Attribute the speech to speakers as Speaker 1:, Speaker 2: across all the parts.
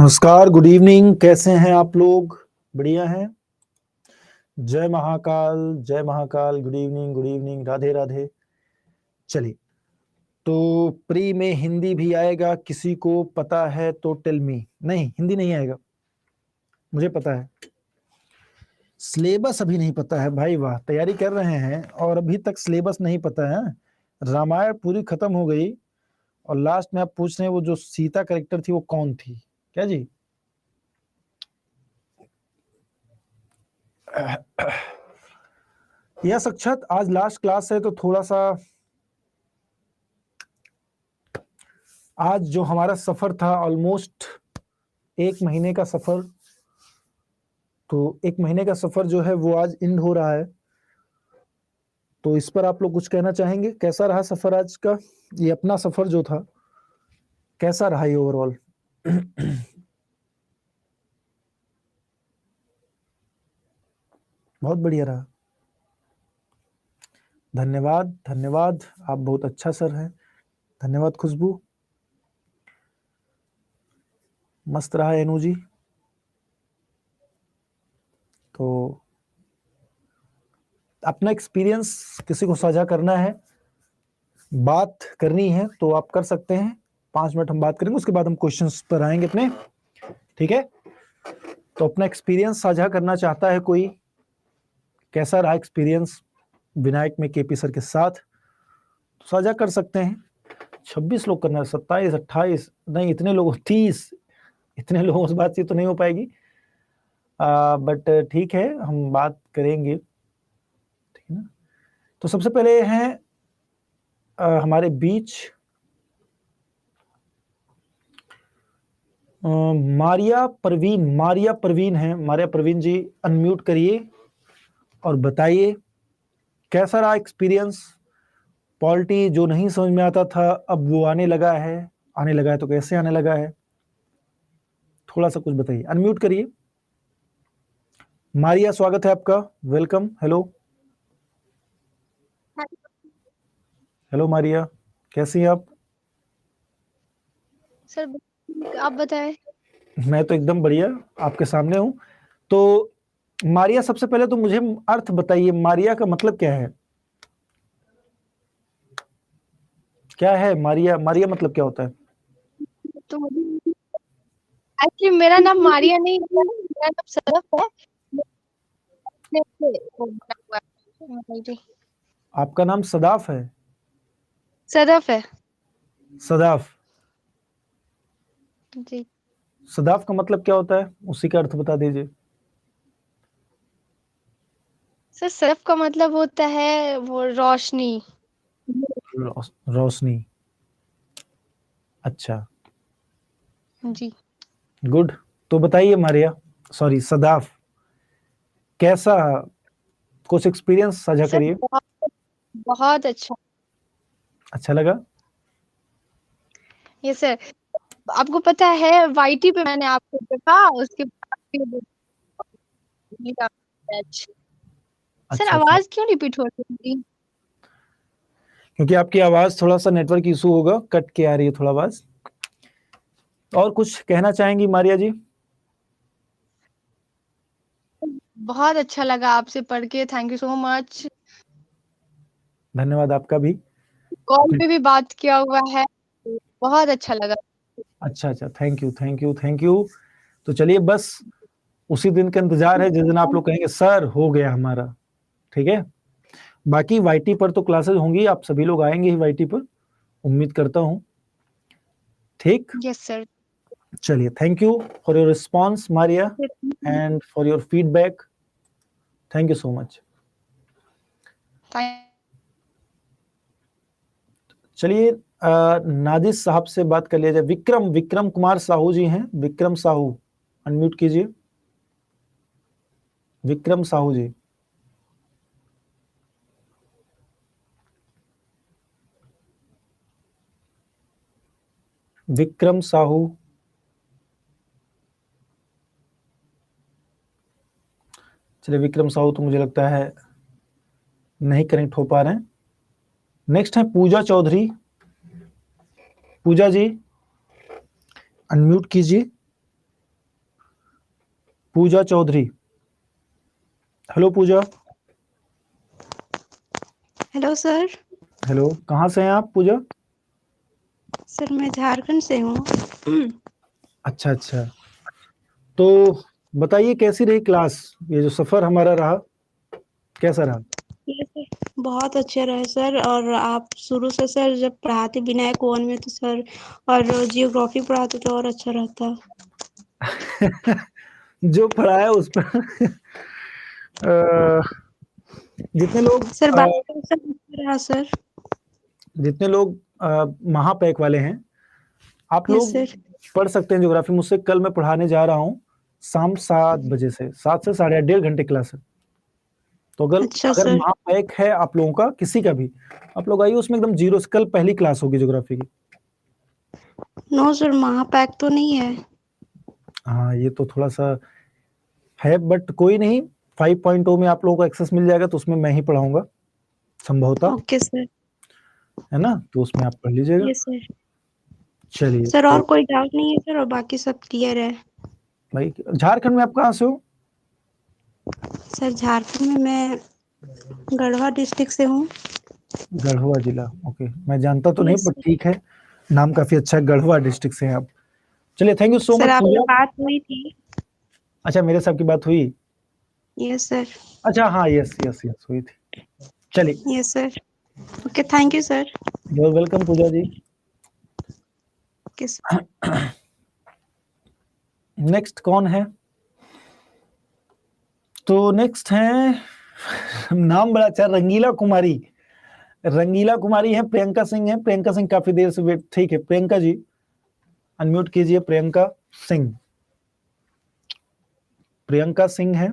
Speaker 1: नमस्कार, good evening. कैसे हैं आप लोग? बढ़िया हैं? जय महाकाल, जय Mahakal. Good evening, good evening. Radhe Radhe. चलिए, तो प्री में हिंदी भी आएगा, किसी को पता है तो टेल मी। नहीं, हिंदी नहीं आएगा, मुझे पता है। सिलेबस अभी नहीं पता है भाई। वाह, तैयारी कर रहे हैं और अभी तक सिलेबस नहीं पता है। रामायण पूरी खत्म हो गई और लास्ट में आप पूछ रहे हैं वो जो सीता कैरेक्टर थी वो कौन थी? क्या जी? यस अक्षत, आज लास्ट क्लास है तो थोड़ा सा आज जो हमारा सफर था ऑलमोस्ट 1 महीने का सफर, तो 1 महीने का सफर जो है वो आज एंड हो रहा है। तो इस पर आप लोग कुछ कहना चाहेंगे? कैसा रहा सफर आज का? ये अपना सफर जो था कैसा रहा ये ओवरऑल? बहुत बढ़िया रहा। धन्यवाद, धन्यवाद। आप बहुत अच्छा सर हैं। धन्यवाद खुशबू। मस्त रहा एनू जी। तो अपना एक्सपीरियंस किसी को साझा करना है, बात करनी है तो आप कर सकते हैं। 5 मिनट हम बात करेंगे, उसके बाद हम क्वेश्चंस पर आएंगे अपने। ठीक है? तो अपना एक्सपीरियंस साझा करना चाहता है कोई? कैसा रहा एक्सपीरियंस विनायक में केपी सर के साथ? तो साझा कर सकते हैं। 26 लोग करना है, 27, 28 नहीं, इतने लोग 30, इतने लोगों से बातचीत तो नहीं हो पाएगी। बट ठीक है, हम बात करेंगे। ठीक है ना? तो सबसे पहले हैं हमारे बीच मारिया परवीन है। मारिया परवीन जी, अनम्यूट करिए और बताइए कैसा रहा एक्सपीरियंस। पॉलिटी जो नहीं समझ में आता था अब वो आने लगा है तो कैसे आने लगा है? थोड़ा सा कुछ बताइए। अनम्यूट करिए। मारिया, स्वागत है आपका। वेलकम। हेलो हेलो मारिया, कैसी हैं आप?
Speaker 2: सर आप बताएं।
Speaker 1: मैं तो एकदम बढ़िया, आपके सामने हूं। तो मारिया, सबसे पहले तो मुझे अर्थ बताइए, मारिया का मतलब क्या है? क्या है मारिया? मारिया मतलब क्या होता है?
Speaker 2: तो एक्चुअली मेरा नाम मारिया नहीं है, मेरा नाम सदफ है। वो बना हुआ है। जी,
Speaker 1: आपका नाम सदाफ है?
Speaker 2: सदफ है।
Speaker 1: सदाफ।
Speaker 2: जी
Speaker 1: सदाफ का मतलब क्या होता है, उसी का अर्थ बता दीजिए।
Speaker 2: सर, सदफ का मतलब होता है वो रोशनी।
Speaker 1: रोशनी। अच्छा,
Speaker 2: जी
Speaker 1: गुड। तो बताइए मारिया, सॉरी सदाफ, कैसा, कुछ एक्सपीरियंस साझा
Speaker 2: सर,
Speaker 1: करिए।
Speaker 2: बहुत अच्छा।
Speaker 1: अच्छा लगा?
Speaker 2: ये सर, आपको पता है वाईटी पे मैंने आपको देखा, उसके बाद फिर मेरा बैच। सर,
Speaker 1: अच्छा अच्छा,
Speaker 2: आवाज क्यों रिपीट हो रही है?
Speaker 1: क्योंकि आपकी आवाज थोड़ा सा नेटवर्क इशू होगा, कट के आ रही है थोड़ा आवाज। और कुछ कहना चाहेंगी मारिया जी?
Speaker 2: बहुत अच्छा लगा आपसे पढ़ के, थैंक यू सो मच।
Speaker 1: धन्यवाद आपका भी।
Speaker 2: कॉल पे भी बात किया हुआ है, बहुत अच्छा लगा।
Speaker 1: अच्छा अच्छा, thank you thank you thank you. तो चलिए, बस उसी दिन का इंतजार है जिस दिन आप लोग कहेंगे सर हो गया हमारा। ठीक है? बाकी वाईटी पर तो क्लासेस होंगी, आप सभी लोग आएंगे ही वाईटी पर, उम्मीद करता हूँ। ठीक,
Speaker 2: यस सर।
Speaker 1: चलिए, thank you for your response Maria and for your feedback. Thank you so much. चलिए, नादिस साहब से बात कर लिया जाए। विक्रम कुमार साहू जी हैं। विक्रम साहू, अनम्यूट कीजिए। विक्रम साहू जी। विक्रम साहू। चलिए, विक्रम साहू तो मुझे लगता है नहीं कनेक्ट हो पा रहे हैं। नेक्स्ट है पूजा चौधरी। पूजा जी, अनम्यूट कीजिए। Pooja Chaudhary. Hello Pooja.
Speaker 3: Hello sir.
Speaker 1: Hello, कहाँ से हैं आप पूजा?
Speaker 3: सर मैं झारखंड से हूँ।
Speaker 1: अच्छा अच्छा, तो बताइए कैसी रही क्लास, ये जो सफर हमारा रहा कैसा रहा?
Speaker 3: ये सर बहुत अच्छे रहे सर। और आप शुरू से सर जब पढ़ाते विनायक वन में तो सर, और जियोग्राफी पढ़ाते तो और अच्छा रहता।
Speaker 1: जो पढ़ाया उस पर अ, जितने लोग
Speaker 3: सर बात करें सर अच्छा रहा सर।
Speaker 1: जितने लोग महापैक वाले हैं, आप
Speaker 3: यस
Speaker 1: लोग
Speaker 3: सर।
Speaker 1: पढ़ सकते हैं ज्योग्राफी मुझसे। कल मैं पढ़ाने जा रहा हूँ शाम 7 बजे से, 7 से साढ़े 1.5 घंटे क्लास है। तो अगर
Speaker 3: अच्छा
Speaker 1: अगर
Speaker 3: सर।
Speaker 1: महापैक है आप लोगों का, किसी का भी, आप लोग आइए, उसमें एकदम जीरो से। कल पहली क्लास होगी ज्योग्राफी की।
Speaker 3: नो सर महापैक तो नहीं है।
Speaker 1: हाँ, ये तो थोड़ा सा है, बट कोई नहीं। 5.0 में आप लोगों को एक्सेस मिल जाएगा, तो उसमें मैं ही पढ़ाऊंगा संभवतः,
Speaker 3: ओके सर।
Speaker 1: है ना? तो उसमें आप पढ़ लीजिएगा।
Speaker 3: Yes sir.
Speaker 1: चलिए,
Speaker 3: सर
Speaker 1: तो
Speaker 3: और कोई डाउट नहीं है सर, और बाकी सब क्लियर है।
Speaker 1: भाई, झारखंड में आप कहाँ से हो?
Speaker 3: सर झारखंड में मैं गढ़वा डिस्ट्रिक्ट से हूँ।
Speaker 1: गढ़वा जिला, ओके। मैं जानता तो नहीं,
Speaker 3: यस
Speaker 1: पर
Speaker 3: सर।
Speaker 1: ठीक है, नाम काफी अच्छा है, गढ़वा डिस्ट्रिक्ट से हैं आप। चलिए, thank you so
Speaker 3: sir
Speaker 1: much
Speaker 3: आपसे
Speaker 1: पूजा।
Speaker 3: बात हुई थी।
Speaker 1: अच्छा, मेरे से आपकी बात हुई?
Speaker 3: Yes sir.
Speaker 1: अच्छा, हाँ, यस यस यस, हुई थी। चलिए,
Speaker 3: yes sir. Okay thank you sir.
Speaker 1: You are welcome Puja ji.
Speaker 3: Okay sir.
Speaker 1: Next कौन है? तो नेक्स्ट है नाम बड़ा अच्छा, रंगीला कुमारी। रंगीला कुमारी है, प्रियंका सिंह है। प्रियंका सिंह काफी देर से वेट, ठीक है प्रियंका जी, अनम्यूट कीजिए प्रियंका सिंह। प्रियंका सिंह है।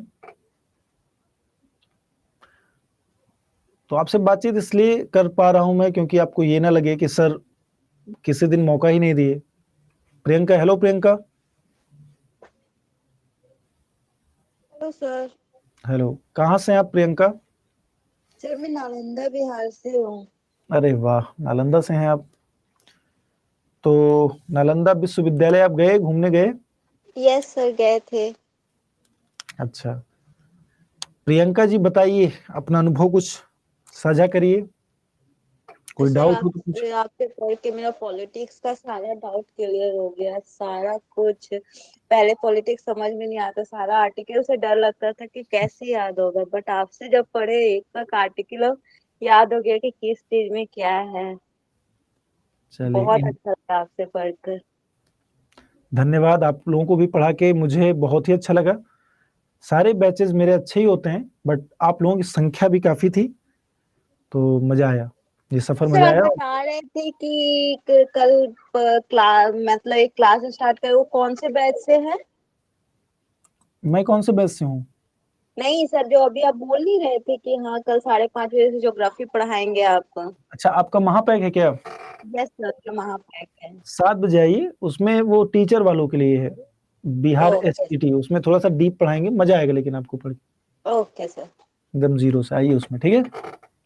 Speaker 1: तो आपसे बातचीत इसलिए कर पा रहा हूं मैं, क्योंकि आपको ये ना लगे कि सर किसी दिन मौका ही नहीं दिए। Priyanka, hello Priyanka.
Speaker 4: Hello sir.
Speaker 1: Hello, कहाँ से हैं आप प्रियंका?
Speaker 4: सर मैं नालंदा बिहार से हूँ।
Speaker 1: अरे वाह, नालंदा से हैं आप। तो नालंदा विश्वविद्यालय आप गए, घूमने गए?
Speaker 4: यस सर, गए थे।
Speaker 1: अच्छा, प्रियंका जी बताइए, अपना अनुभव कुछ साझा करिए, कोई
Speaker 4: सर
Speaker 1: डाउट हो तो कुछ।
Speaker 4: आपसे पढ़ के मेरा पॉलिटिक्स का सारा डाउट क्लियर हो गया, सारा कुछ। पहले पॉलिटिक्स समझ में नहीं आता, सारा आर्टिकल से डर लगता था कि कैसे याद होगा, बट आपसे जब पढ़े एक एक आर्टिकल याद हो गया कि किस चीज में क्या है। बहुत
Speaker 1: चलिए,
Speaker 4: अच्छा लगा आपसे पढ़कर।
Speaker 1: धन्यवाद। आप लोगों को भी पढ़ा के मुझे बहुत ही अच्छा लगा। सारे बैचेस मेरे अच्छे ही होते हैं, बट आप लोगों की संख्या भी काफी थी, तो मजा आया, ये सफर
Speaker 4: सर
Speaker 1: मजा
Speaker 4: आप
Speaker 1: आया।
Speaker 4: बता रहे थे कि कल क्लास, मतलब एक क्लास स्टार्ट करे, वो कौन से बैच से है?
Speaker 1: मैं कौन से बैच से हूँ?
Speaker 4: नहीं सर, जो अभी आप बोल नहीं रहे थे कि हाँ कल 5:30 बजे से ज्योग्राफी पढ़ाएंगे आप।
Speaker 1: अच्छा, आपका महापैक है क्या?
Speaker 4: यस सर, जो महापैक है।
Speaker 1: 7 बजे आइए, उसमें वो टीचर वालों के लिए है, बिहार
Speaker 4: ओके।
Speaker 1: एसटीटी, उसमें थोड़ा सा डीप पढ़ाएंगे, मजा आएगा लेकिन आपको पढ़ के।
Speaker 4: Okay sir.
Speaker 1: एकदम जीरो से आइए उसमें, ठीक है?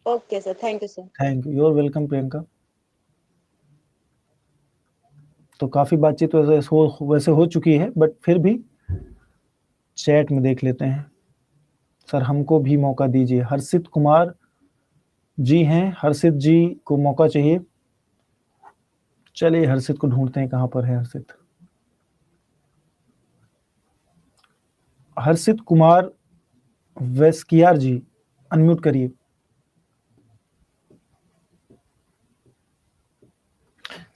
Speaker 4: Okay sir, thank you sir.
Speaker 1: Thank you, you're welcome Priyanka. तो काफी बातचीत वैसे हो चुकी है, बट फिर भी चैट में देख लेते हैं। सर हमको भी मौका दीजिए। हर्षित कुमार जी हैं, हर्षित जी को मौका चाहिए। चलिए, हर्षित को ढूंढते हैं, कहां पर है हर्षित। हर्षित कुमार वेस्कियार जी, अनम्यूट करिए।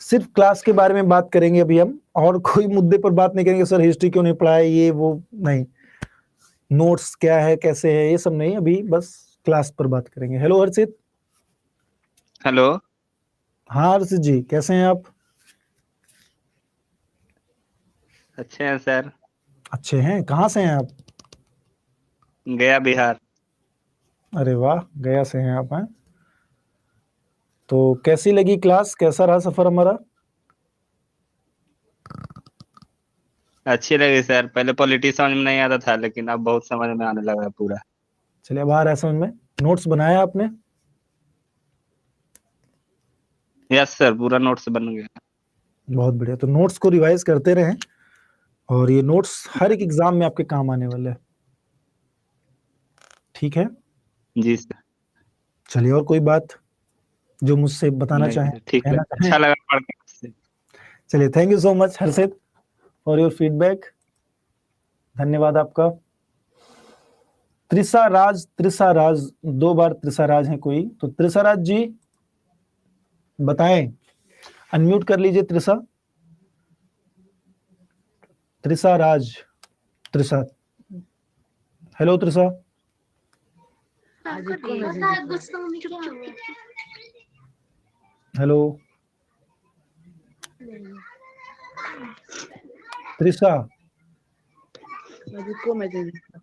Speaker 1: सिर्फ क्लास के बारे में बात करेंगे अभी हम, और कोई मुद्दे पर बात नहीं करेंगे। सर हिस्ट्री क्यों नहीं पढ़ाया, ये वो नहीं, नोट्स क्या है, कैसे है, ये सब नहीं। अभी बस क्लास पर बात करेंगे। हेलो हर्षित।
Speaker 5: हेलो।
Speaker 1: हाँ हर्षित जी, कैसे हैं आप?
Speaker 5: अच्छे हैं सर।
Speaker 1: अच्छे हैं। कहाँ से हैं आप?
Speaker 5: गया बिहार।
Speaker 1: अरे वाह, गया से हैं आप, हैं? तो कैसी लगी क्लास, कैसा रहा सफर हमारा?
Speaker 5: अच्छी लगी सर। पहले पॉलिटिक्स समझ में नहीं आता था, लेकिन अब बहुत समझ में आने लगा पूरा।
Speaker 1: चलिए, अब आ रहा है समझ में। नोट्स बनाया आपने?
Speaker 5: यस सर, पूरा नोट्स बन गया।
Speaker 1: बहुत बढ़िया। तो नोट्स को रिवाइज करते रहें, और ये नोट्स हर एक एग्जाम में आपके काम आने वाले हैं, ठीक है?
Speaker 5: जी सर।
Speaker 1: चलिए, और कोई बात जो मुझसे बताना
Speaker 5: नहीं
Speaker 1: चाहें,
Speaker 5: सर, ठीक है,
Speaker 1: कहना चाहें?
Speaker 5: अच्छा लगा पढ़ के आपसे।
Speaker 1: चलिए, thank you so much Harshit for your feedback, धन्यवाद आपका। त्रिशा राज 2 बार त्रिशा राज है कोई, तो त्रिशा राज जी बताएं, अनम्यूट कर लीजिए त्रिशा राज, त्रिशा, हेलो त्रिशा। हेलो त्रिशा,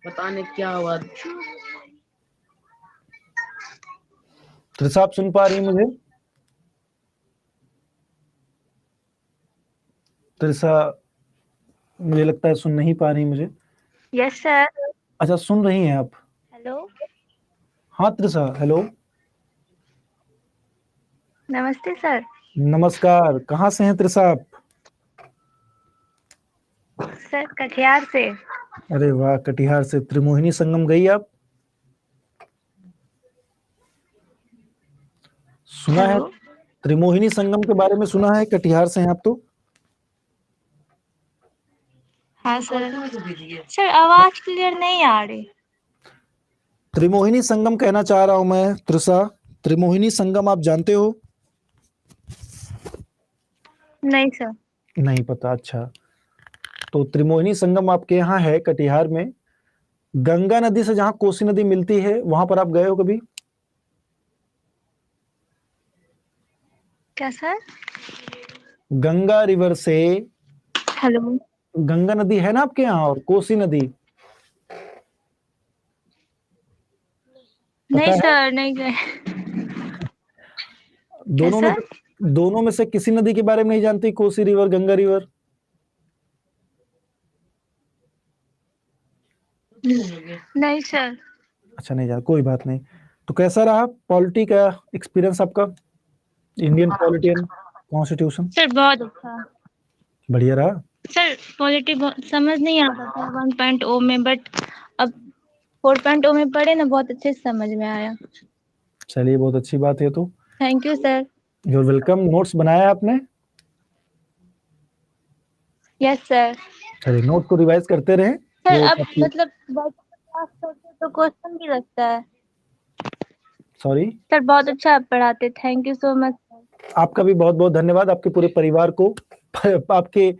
Speaker 6: पता नहीं क्या हुआ।
Speaker 1: त्रिशा आप सुन पा रही हैं मुझे? त्रिशा मुझे लगता है सुन नहीं पा रही मुझे।
Speaker 2: Yes sir.
Speaker 1: अच्छा, सुन रही हैं आप?
Speaker 2: हेलो,
Speaker 1: हाँ त्रिशा, हेलो,
Speaker 2: नमस्ते सर।
Speaker 1: नमस्कार, कहाँ से हैं त्रिशा आप?
Speaker 2: सर कटिहार से।
Speaker 1: अरे वाह, कटिहार से। त्रिमोहिनी संगम गई आप? सुना है?
Speaker 2: हेलो,
Speaker 1: त्रिमोहिनी संगम के बारे में सुना है? कटिहार से हैं आप तो?
Speaker 2: हाँ सर। सर आवाज क्लियर नहीं आ रही।
Speaker 1: त्रिमोहिनी संगम कहना चाह रहा हूं मैं त्रिशा, त्रिमोहिनी संगम आप जानते हो?
Speaker 2: नहीं सर।
Speaker 1: नहीं पता, अच्छा। तो त्रिमोहिनी संगम आपके यहाँ है कटिहार में, गंगा नदी से जहां कोसी नदी मिलती है, वहां पर आप गए हो कभी?
Speaker 2: क्या सर?
Speaker 1: गंगा रिवर से,
Speaker 2: हेलो,
Speaker 1: गंगा नदी है ना आपके यहाँ, और कोसी नदी, पता
Speaker 2: नहीं
Speaker 1: है?
Speaker 2: सर नहीं गए। क्या
Speaker 1: दोनों में
Speaker 2: सर?
Speaker 1: दोनों में से किसी नदी के बारे में नहीं जानती? Kosi river, Ganga river?
Speaker 2: नहीं सर।
Speaker 1: अच्छा, नहीं जान, कोई बात नहीं। तो कैसा रहा पॉलिटी का एक्सपीरियंस आपका, इंडियन पॉलिटियन कॉन्स्टिट्यूशन?
Speaker 2: सर बहुत अच्छा।
Speaker 1: बढ़िया रहा?
Speaker 2: सर पॉलिटी समझ नहीं आता था 1.0 में, बट अब 4.0 में पढ़े ना, बहुत अच्छे से समझ में आया।
Speaker 1: चलिए, बहुत अच्छी बात है। तो
Speaker 2: thank you sir.
Speaker 1: Your welcome. Notes बनाया आपने?
Speaker 2: Yes sir.
Speaker 1: चलिए, नोट को रिवाइज करते रहे।
Speaker 2: सर
Speaker 1: वो
Speaker 2: अब
Speaker 1: आपकी,
Speaker 2: मतलब क्लास करते तो क्वेश्चन भी लगता है।
Speaker 1: सॉरी,
Speaker 2: सर बहुत अच्छा आप पढ़ाते, थैंक यू सो मच।
Speaker 1: आपका भी बहुत बहुत धन्यवाद। आपके पूरे परिवार को, आपके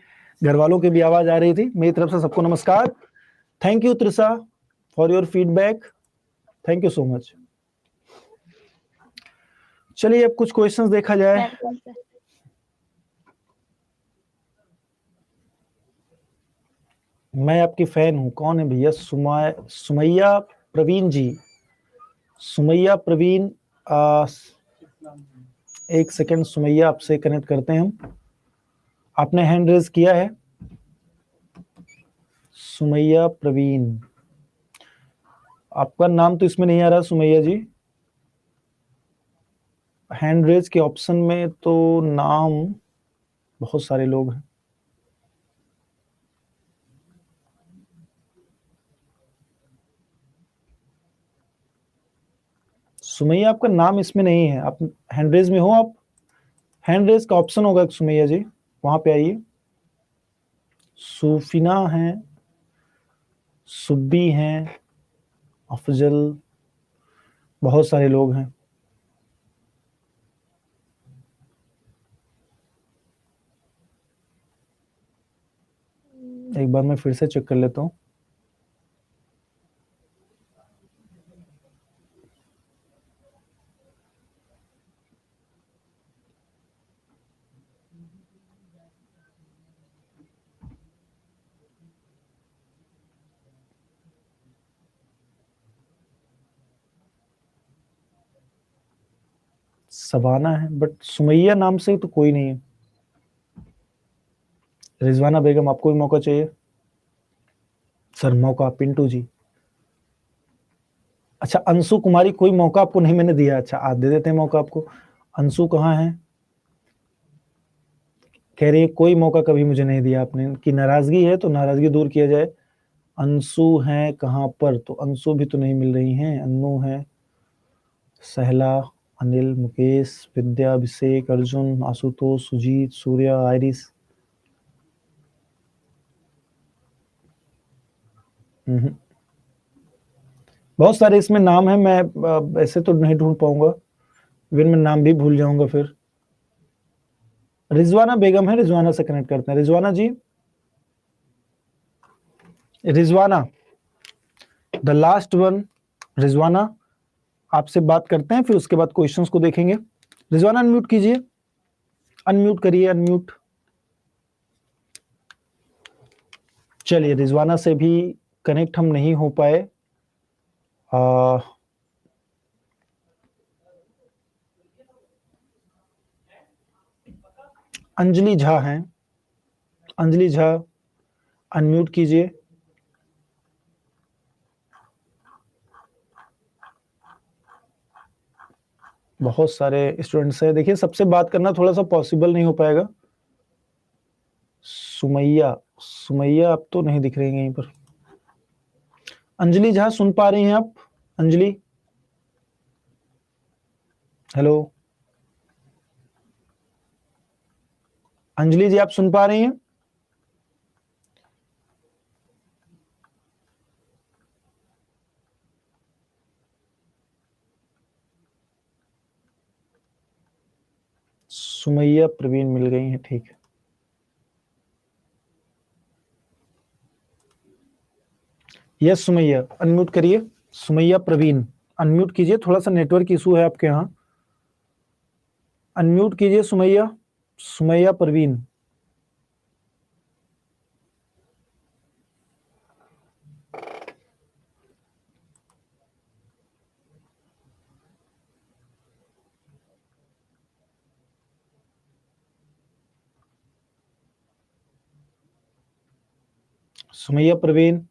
Speaker 1: घर वालों की भी आवाज आ रही थी। मेरी तरफ से सबको नमस्कार। Thank you Trisha for your feedback, thank you so much. चलिए, अब कुछ क्वेश्चंस देखा जाए।
Speaker 2: Welcome sir.
Speaker 1: मैं आपकी फैन हूँ। कौन है भैया? सुमैया प्रवीण जी, सुमैया प्रवीण, एक सेकंड, सुमैया आपसे कनेक्ट करते हैं हम। आपने हैंड रेज किया है? सुमैया प्रवीण, आपका नाम तो इसमें नहीं आ रहा सुमैया जी। हैंड रेज के ऑप्शन में तो नाम बहुत सारे लोग हैं। सुमैया, आपका नाम इसमें नहीं है। आप हैंड रेज में हो? आप हैंड रेज का ऑप्शन होगा सुमैया जी, वहां पे आइए। सूफिना है, सुब्बी हैं, अफजल, बहुत सारे लोग हैं। एक बार मैं फिर से चेक कर लेता हूँ। सबाना है, बट सुमैया नाम से तो कोई नहीं है। रिजवाना बेगम, आपको भी मौका चाहिए? सर मौका पिंटू जी। अच्छा, अंशु कुमारी, कोई मौका आपको नहीं मैंने दिया। अच्छा, आज दे देते हैं मौका आपको। अंशु कहाँ है? कह रही है कोई मौका कभी मुझे नहीं दिया आपने, कि नाराजगी है तो नाराजगी दूर किया जाए। अंशु है कहाँ पर, तो अंशु भी तो नहीं मिल रही हैं। अन्नू है, सहला, अनिल, मुकेश, विद्या, अभिषेक, अर्जुन, आशुतोष, सुजीत, सूर्या, आयरिस। बहुत सारे इसमें नाम है, मैं ऐसे तो नहीं ढूंढ पाऊंगा, इवन मैं नाम भी भूल जाऊंगा फिर। रिजवाना बेगम है, रिजवाना से कनेक्ट करते हैं। Rizwana ji, Rizwana the last one, Rizwana आपसे बात करते हैं, फिर उसके बाद क्वेश्चंस को देखेंगे। रिजवाना अनम्यूट कीजिए, अनम्यूट करिए, अनम्यूट। चलिए, रिजवाना से भी कनेक्ट हम नहीं हो पाए। अंजलि झा हैं, अंजलि झा अनम्यूट कीजिए। बहुत सारे स्टूडेंट्स हैं, देखिए सबसे बात करना थोड़ा सा पॉसिबल नहीं हो पाएगा। सुमैया, सुमैया आप तो नहीं दिख रही हैं यहीं पर। अंजलि झा सुन पा रही हैं आप? अंजलि, हेलो अंजलि जी, आप सुन पा रही हैं? सुमैया प्रवीण मिल गई हैं, ठीक है। यस सुमैया, अनम्यूट करिए। सुमैया प्रवीण अनम्यूट कीजिए, थोड़ा सा नेटवर्क इशू है आपके यहाँ, अनम्यूट कीजिए सुमैया। सुमैया प्रवीण, सुमैया प्रवीण।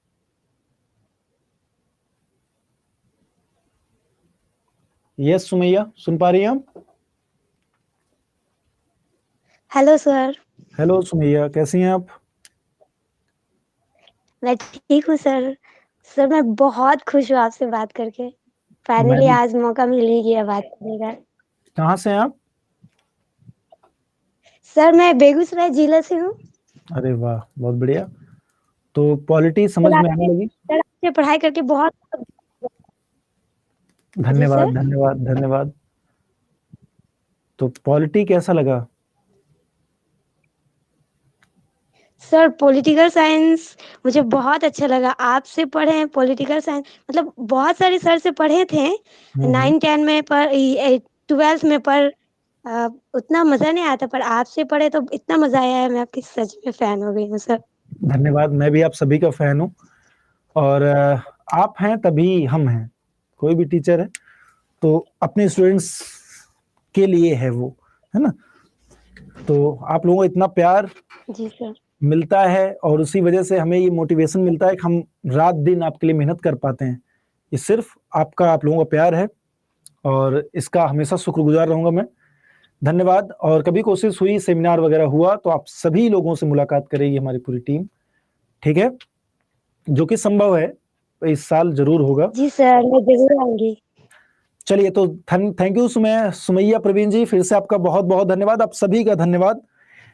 Speaker 1: यस सुमैया, सुन पा रही हैं आप?
Speaker 7: Hello sir.
Speaker 1: हेलो सुमैया, कैसी हैं आप?
Speaker 7: मैं ठीक हूँ सर। सर मैं बहुत खुश हूँ आपसे बात करके,
Speaker 1: मैं
Speaker 7: फाइनली
Speaker 1: भी।
Speaker 7: आज मौका मिल ही गया बात करने का।
Speaker 1: कहाँ से हैं आप?
Speaker 7: सर मैं बेगूसराय जिला से हूँ।
Speaker 1: अरे वाह, बहुत बढ़िया। तो पॉलिटी समझ
Speaker 7: सर
Speaker 1: में आने लगी?
Speaker 7: आपसे पढ़ाई करके बहुत। जी
Speaker 1: धन्यवाद
Speaker 7: सर।
Speaker 1: धन्यवाद धन्यवाद। तो पॉलिटी कैसा लगा?
Speaker 7: सर पॉलिटिकल साइंस मुझे बहुत अच्छा लगा। आपसे पढ़े हैं पॉलिटिकल साइंस, मतलब बहुत सारे सर से पढ़े थे 9-10 में, पर 12th में, पर उतना मजा नहीं आता, पर आपसे पढ़े तो इतना मजा आया है, मैं आपकी सच में फैन हो गई हूँ सर।
Speaker 1: धन्यवाद, मैं भी आप सभी का फैन हूँ। और आप हैं तभी हम हैं। कोई भी टीचर है तो अपने स्टूडेंट्स के लिए है वो, है ना। तो आप लोगों को इतना प्यार
Speaker 7: जी सर।
Speaker 1: मिलता है और उसी वजह से हमें ये मोटिवेशन मिलता है कि हम रात दिन आपके लिए मेहनत कर पाते हैं। ये सिर्फ आपका, आप लोगों का प्यार है और इसका हमेशा शुक्रगुजार रहूंगा मैं। धन्यवाद। और कभी कोशिश हुई, सेमिनार वगैरह हुआ तो आप सभी लोगों से मुलाकात करेगी हमारी पूरी टीम, ठीक है, जो कि संभव है इस साल जरूर होगा।
Speaker 7: जी सर, मैं जरूर आऊंगी।
Speaker 1: चलिए, तो थैंक यू सुमैया प्रवीण जी, फिर से आपका बहुत बहुत धन्यवाद। आप सभी का धन्यवाद,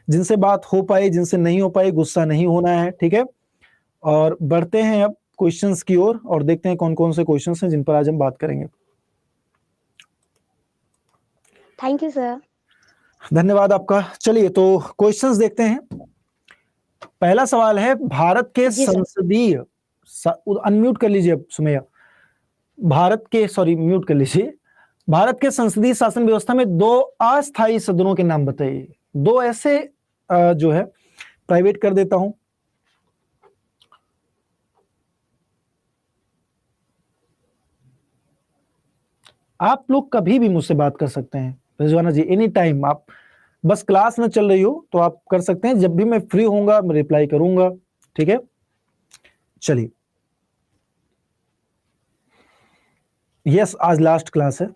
Speaker 1: जिनसे बात हो पाई, जिनसे नहीं हो पाई, गुस्सा नहीं होना है, ठीक है। और बढ़ते हैं अब क्वेश्चंस की ओर और देखते हैं कौन कौन से क्वेश्चंस हैं जिन पर आज हम बात करेंगे।
Speaker 7: Thank you sir.
Speaker 1: धन्यवाद आपका। चलिए, तो क्वेश्चंस देखते हैं। पहला सवाल है, भारत के
Speaker 7: जी सर।
Speaker 1: संसदीय, अनम्यूट कर लीजिए सुमैया। भारत के, सॉरी म्यूट कर लीजिए। भारत के संसदीय शासन व्यवस्था में दो अस्थायी सदनों के नाम बताइए। दो ऐसे जो है, प्राइवेट कर देता हूं। आप लोग कभी भी मुझसे बात कर सकते हैं रिजवाना जी, एनी टाइम। आप बस क्लास में चल रही हो तो आप कर सकते हैं, जब भी मैं फ्री होऊंगा मैं रिप्लाई करूंगा, ठीक है। चलिए, यस आज लास्ट क्लास है।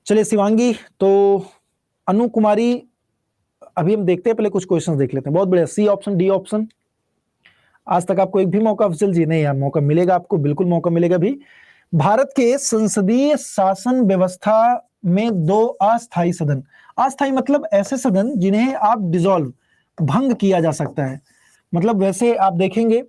Speaker 1: चलिए शिवांगी, तो अनु कुमारी, अभी हम देखते हैं, पहले कुछ क्वेश्चंस देख लेते हैं। बहुत बढ़िया, सी ऑप्शन, डी ऑप्शन। आज तक आपको एक भी मौका, अफजल जी? नहीं यार, मौका मिलेगा आपको, बिल्कुल मौका मिलेगा भी। भारत के संसदीय शासन व्यवस्था में 2 अस्थायी सदन, अस्थायी मतलब ऐसे सदन जिन्हें आप डिसॉल्व, भंग किया जा सकता है। मतलब वैसे आप देखेंगे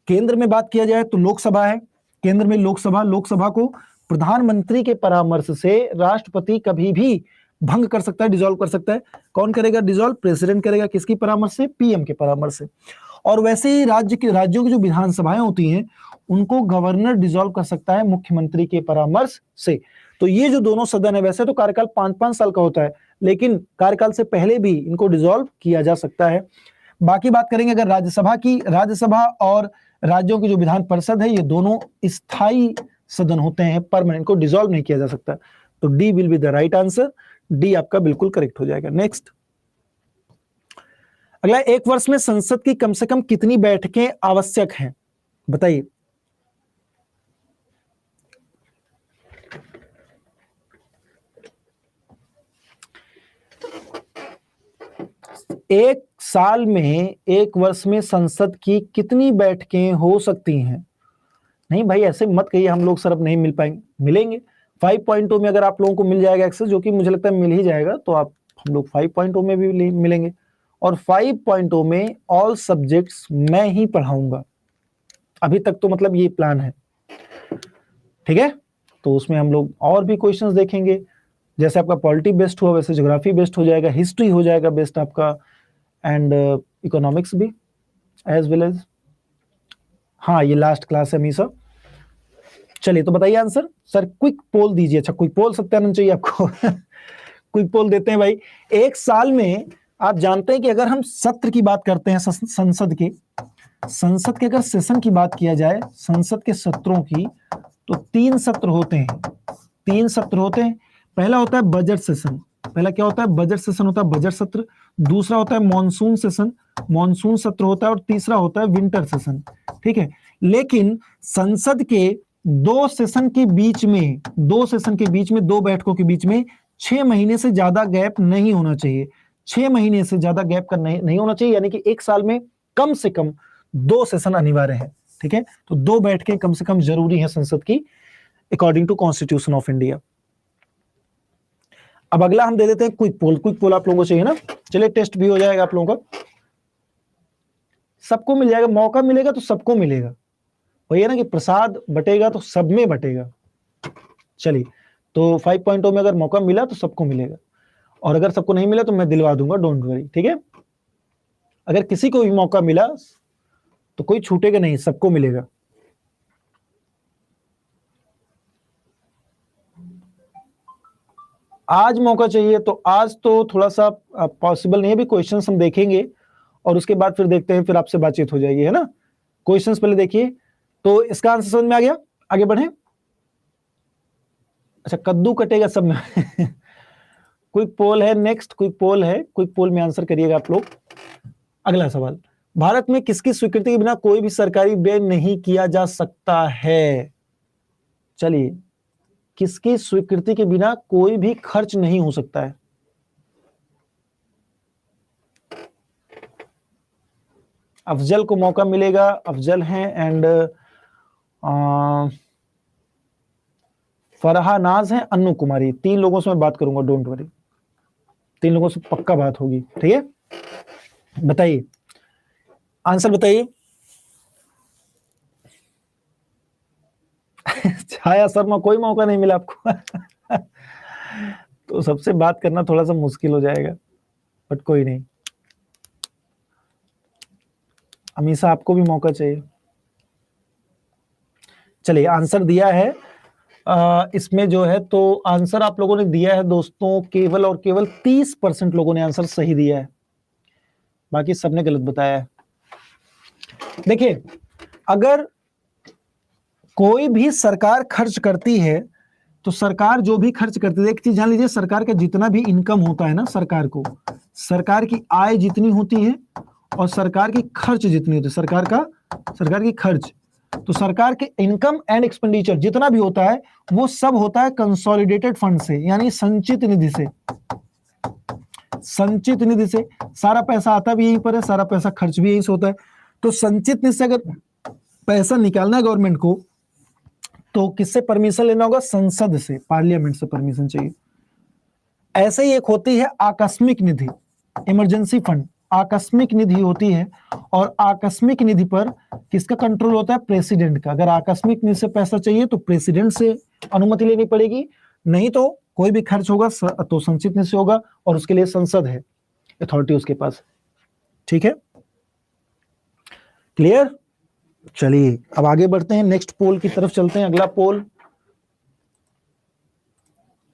Speaker 1: केंद्र में बात किया जाए तो लोकसभा है, केंद्र में लोकसभा, लोकसभा को प्रधानमंत्री के परामर्श से राष्ट्रपति कभी भी भंग कर सकता है, डिसॉल्व कर सकता है। कौन करेगा डिसॉल्व? प्रेसिडेंट करेगा। किसकी परामर्श से? पीएम के परामर्श से। और वैसे ही राज्यों की जो विधानसभाएं होती हैं उनको गवर्नर डिसॉल्व कर सकता है मुख्यमंत्री के परामर्श से। तो ये जो दोनों सदन है, वैसे तो कार्यकाल 5-5 साल का होता है, लेकिन कार्यकाल से पहले भी इनको डिसॉल्व किया जा सकता है। बाकी बात करेंगे अगर राज्यसभा की, राज्यसभा और राज्यों की जो विधान परिषद है, ये दोनों स्थायी सदन होते हैं, परमानेंट, को डिसॉल्व नहीं किया जा सकता। तो D will be the right answer, D आपका बिल्कुल करेक्ट हो जाएगा। नेक्स्ट, अगला, एक वर्ष में संसद की कम से कम कितनी बैठकें आवश्यक हैं? बताइए। एक साल में, एक वर्ष में संसद की कितनी बैठकें हो सकती हैं? नहीं भाई, ऐसे मत कहिए हम लोग सर अब नहीं मिल पाएंगे, मिलेंगे। 5.0 में अगर आप लोगों को मिल जाएगा एक्सेस, जो कि मुझे लगता है मिल ही जाएगा, तो आप हम लोग 5.0 में भी मिलेंगे। और 5.0 में ऑल सब्जेक्ट्स मैं ही पढ़ाऊंगा, अभी तक तो मतलब ये प्लान है, ठीक है। तो उसमें हम लोग और भी क्वेश्चंस देखेंगे, जैसे आपका पॉलिटी बेस्ड हुआ वैसे ज्योग्राफी बेस्ड हो जाएगा, हिस्ट्री हो जाएगा बेस्ड आपका, एंड इकोनॉमिक्स भी एज वेल एज। हाँ, ये लास्ट क्लास है मीसा। चलिए तो बताइए आंसर। सर क्विक पोल दीजिए। अच्छा, क्विक पोल सत्यानंद चाहिए आपको? क्विक पोल देते हैं भाई। एक साल में आप जानते हैं कि अगर हम सत्र की बात करते हैं, संसद के अगर सेशन की बात किया जाए, संसद के सत्रों की, तो 3 सत्र होते हैं। 3 सत्र होते हैं। पहला होता है बजट सेशन। पहला क्या होता है? बजट सेशन होता है, बजट सत्र। दूसरा होता है मॉनसून सेशन, मॉनसून सत्र होता है। और तीसरा होता है विंटर सेशन, ठीक है। लेकिन संसद के 2 सेशन के बीच में, 2 सेशन के बीच में, 2 बैठकों के बीच में 6 महीने से ज्यादा गैप नहीं होना चाहिए। 6 महीने से ज्यादा गैप का नहीं होना चाहिए, यानी कि एक साल में कम से कम 2 सेशन अनिवार्य है, ठीक है। तो 2 बैठकें कम से कम जरूरी है संसद की, according to constitution of India. अब अगला हम दे देते हैं क्विक पोल। क्विक पोल आप लोगों को चाहिए ना? चलिए, टेस्ट भी हो जाएगा आप लोगों का, सबको मिल जाएगा। मौका मिलेगा तो सबको मिलेगा, वही है ना कि प्रसाद बटेगा तो सब में बटेगा। चलिए, तो 5.0 में अगर मौका मिला तो सबको मिलेगा, और अगर सबको नहीं मिला तो मैं दिलवा दूंगा, डोंट वरी, ठीक है। अगर किसी को भी मौका मिला तो कोई छूटेगा नहीं, सबको मिलेगा। आज मौका चाहिए तो आज तो थोड़ा सा पॉसिबल नहीं है, भी क्वेश्चंस हम देखेंगे और उसके बाद फिर देखते हैं, फिर आपसे बातचीत हो जाएगी, है ना। क्वेश्चंस पहले देखिए। तो इसका आंसर समझ में आ गया? आगे बढ़े। अच्छा, कद्दू कटेगा सब में। क्विक पोल है, नेक्स्ट क्विक पोल है, क्विक पोल में आंसर करिएगा आप लोग। अगला सवाल, भारत में किसकी स्वीकृति के बिना कोई भी सरकारी व्यय नहीं किया जा सकता है? चलिए, किसकी स्वीकृति के बिना कोई भी खर्च नहीं हो सकता है? अफजल को मौका मिलेगा, अफजल हैं, एंड फरहा नाज है, अन्नू कुमारी। 3 लोगों से मैं बात करूंगा, डोंट वरी, 3 लोगों से पक्का बात होगी, ठीक है। बताइए आंसर, बताइए। छाया शर्मा, कोई मौका नहीं मिला आपको? तो सबसे बात करना थोड़ा सा मुश्किल हो जाएगा, बट कोई नहीं। अमीषा, आपको भी मौका चाहिए। चलिए, आंसर दिया है इसमें जो है, तो आंसर आप लोगों ने दिया है दोस्तों, केवल और केवल 30% लोगों ने आंसर सही दिया है, बाकी सबने गलत बताया है। देखिए, अगर कोई भी सरकार खर्च करती है तो सरकार जो भी खर्च करती है, एक चीज जान लीजिए, सरकार का जितना भी इनकम होता है ना, सरकार को, सरकार की आय जितनी होती है और सरकार की खर्च जितनी होती है, सरकार की खर्च तो सरकार के इनकम एंड एक्सपेंडिचर जितना भी होता है वो सब होता है कंसोलिडेटेड फंड से, यानी संचित निधि से। संचित निधि से सारा पैसा आता भी यहीं पर है, सारा पैसा खर्च भी यहीं से होता है। तो संचित निधि से अगर पैसा निकालना है गवर्नमेंट को तो किससे परमिशन लेना होगा? संसद से, पार्लियामेंट से परमिशन चाहिए। ऐसे ही एक होती है आकस्मिक निधि, इमरजेंसी फंड, आकस्मिक निधि होती है। और आकस्मिक निधि पर किसका कंट्रोल होता है? प्रेसिडेंट का। अगर आकस्मिक निधि से पैसा चाहिए तो प्रेसिडेंट से अनुमति लेनी पड़ेगी, नहीं तो कोई भी खर्च होगा तो संचित निधि से होगा, और उसके लिए संसद है, अथॉरिटी उसके पास। ठीक है, क्लियर? चलिए अब आगे बढ़ते हैं, नेक्स्ट पोल की तरफ चलते हैं। अगला पोल,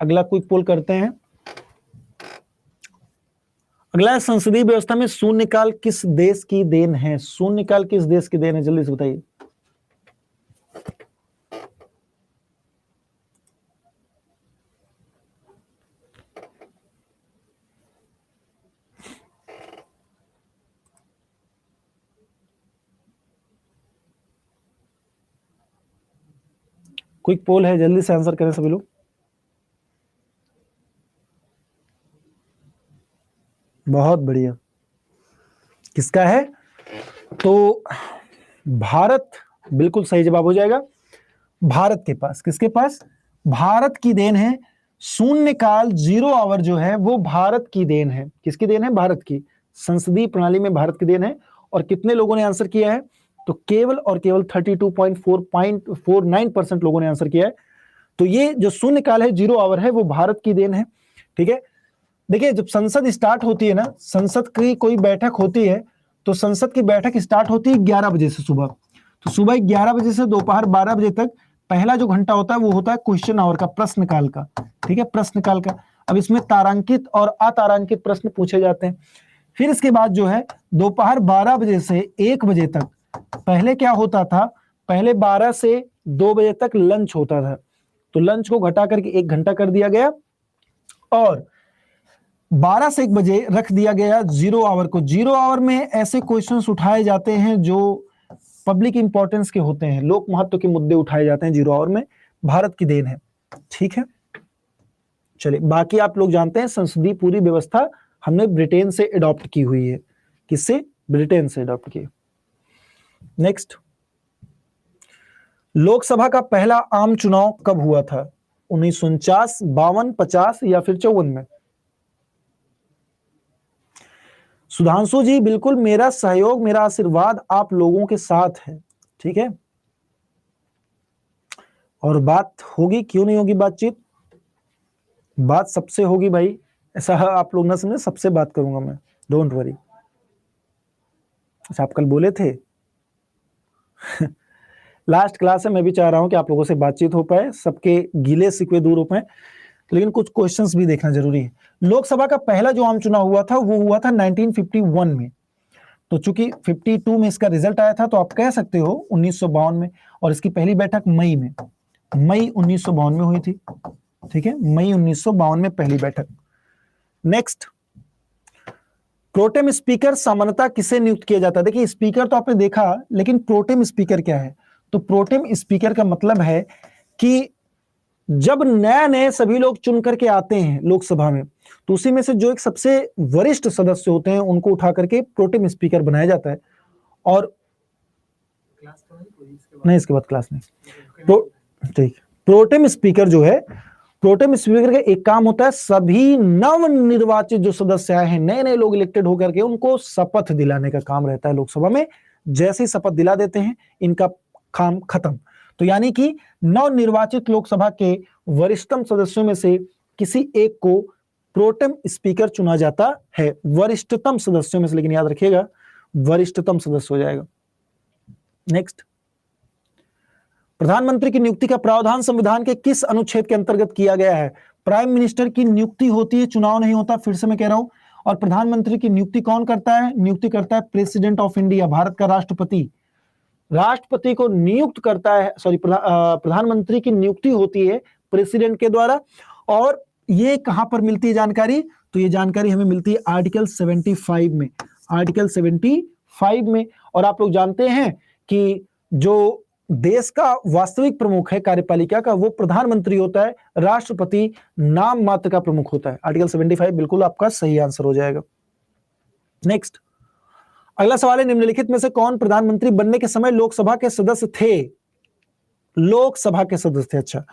Speaker 1: अगला क्विक पोल करते हैं। अगला है संसदीय व्यवस्था में शून्यकाल किस देश की देन है? शून्यकाल किस देश की देन है? जल्दी से बताइए। क्विक पोल है, जल्दी से आंसर करें सभी लोग। बहुत बढ़िया, किसका है? तो भारत, बिल्कुल सही जवाब हो जाएगा। भारत के पास, किसके पास? भारत की देन है। शून्यकाल, 0 आवर जो है वो भारत की देन है। किसकी देन है? भारत की। संसदीय प्रणाली में भारत की देन है। और कितने लोगों ने आंसर किया है? तो केवल और केवल 32.49% लोगों ने आंसर किया है। तो ये जो शून्यकाल है, 0 आवर है, वो भारत की देन है। ठीक है, देखिए जब संसद स्टार्ट होती है ना, संसद की कोई बैठक होती है तो संसद की बैठक स्टार्ट होती है 11 बजे से सुबह। तो सुबह 11 बजे से दोपहर 12 बजे तक पहला जो घंटा होता है वो होता है क्वेश्चन आवर का, प्रश्नकाल का। ठीक है, प्रश्नकाल का। अब इसमें तारांकित और अतारांकित प्रश्न पूछे जाते हैं। फिर इसके बाद जो है दोपहर 12 बजे से 1 बजे तक, पहले क्या होता था? पहले 12 से 2 बजे तक लंच होता था, तो लंच को घटा करके 1 घंटा कर दिया गया। और 12 से 1 बजे रख दिया गया 0 आवर को। 0 आवर में ऐसे क्वेश्चंस उठाए जाते हैं जो पब्लिक इंपॉर्टेंस के होते हैं, लोक महत्व के मुद्दे उठाए जाते हैं 0 आवर में। भारत की देन है। ठीक है, चलिए बाकी आप लोग जानते हैं संसदीय पूरी व्यवस्था हमने ब्रिटेन से अडॉप्ट की हुई है। किससे? ब्रिटेन से अडॉप्ट की। नेक्स्ट, लोकसभा का पहला आम चुनाव कब हुआ था? 1949, 52, 50 या फिर 54 में? सुधांशु जी, बिल्कुल मेरा सहयोग, मेरा आशीर्वाद आप लोगों के साथ है। ठीक है, और बात होगी, क्यों नहीं होगी बातचीत? बात सबसे होगी भाई, ऐसा आप लोग ना समझे, सबसे बात करूंगा मैं, डोंट वरी। अच्छा, आप कल बोले थे लास्ट क्लास है, मैं भी चाह रहा हूं कि आप लोगों से बातचीत हो पाए, सबके गीले शिकवे दूर हो पाए, लेकिन कुछ क्वेश्चंस भी देखना जरूरी है। लोकसभा का पहला जो आम चुनाव हुआ था वो हुआ था 1951 में। तो चूंकि 52 में इसका रिजल्ट आया था तो आप कह सकते हो 1952 में, और इसकी पहली बैठक मई 1952 में हुई थी। ठीक है, मई 1952 में पहली बैठक। नेक्स्ट, प्रोटेम स्पीकर सामान्यतः किसे नियुक्त किया जाता है? देखिए स्पीकर तो आपने देखा, लेकिन प्रोटेम स्पीकर क्या है? तो प्रोटेम स्पीकर का मतलब है कि जब नए नए सभी लोग चुन करके आते हैं लोकसभा में, तो उसी में से जो एक सबसे वरिष्ठ सदस्य होते हैं उनको उठा करके प्रोटेम स्पीकर बनाया जाता है। और नहीं, इसके बाद क्लास नहीं। ठीक, प्रोटेम स्पीकर जो है, प्रोटेम स्पीकर का एक काम होता है, सभी नव निर्वाचित जो सदस्य आए हैं, नए नए लोग इलेक्टेड होकर के, उनको शपथ दिलाने का काम रहता है लोकसभा में। जैसे ही शपथ दिला देते हैं इनका काम खत्म। तो यानी कि नव निर्वाचित लोकसभा के वरिष्ठतम सदस्यों में से किसी एक को प्रोटेम स्पीकर चुना जाता है, वरिष्ठतम सदस्यों में से, लेकिन याद रखिएगा वरिष्ठतम सदस्य हो जाएगा। नेक्स्ट, प्रधानमंत्री की नियुक्ति का प्रावधान संविधान के किस अनुच्छेद के अंतर्गत किया गया है? प्राइम मिनिस्टर की नियुक्ति होती है, चुनाव नहीं होता, फिर से मैं कह रहा हूं। और प्रधानमंत्री की नियुक्ति कौन करता है? नियुक्ति करता है प्रेसिडेंट ऑफ इंडिया, भारत का राष्ट्रपति। राष्ट्रपति को नियुक्त करता है, प्रधानमंत्री की नियुक्ति होती है प्रेसिडेंट के द्वारा। और ये कहां पर मिलती है जानकारी? तो ये जानकारी हमें मिलती है आर्टिकल 75 में, आर्टिकल 75 में। और आप लोग जानते हैं कि जो देश का वास्तविक प्रमुख है कार्यपालिका का, वो प्रधानमंत्री होता है, राष्ट्रपति नाम मात्र का प्रमुख होता है। आर्टिकल 75 बिल्कुल आपका सही आंसर हो जाएगा। नेक्स्ट, अगला सवाल है, निम्नलिखित में से कौन प्रधानमंत्री बनने के समय लोकसभा के सदस्य थे? लोकसभा के सदस्य थे। अच्छा,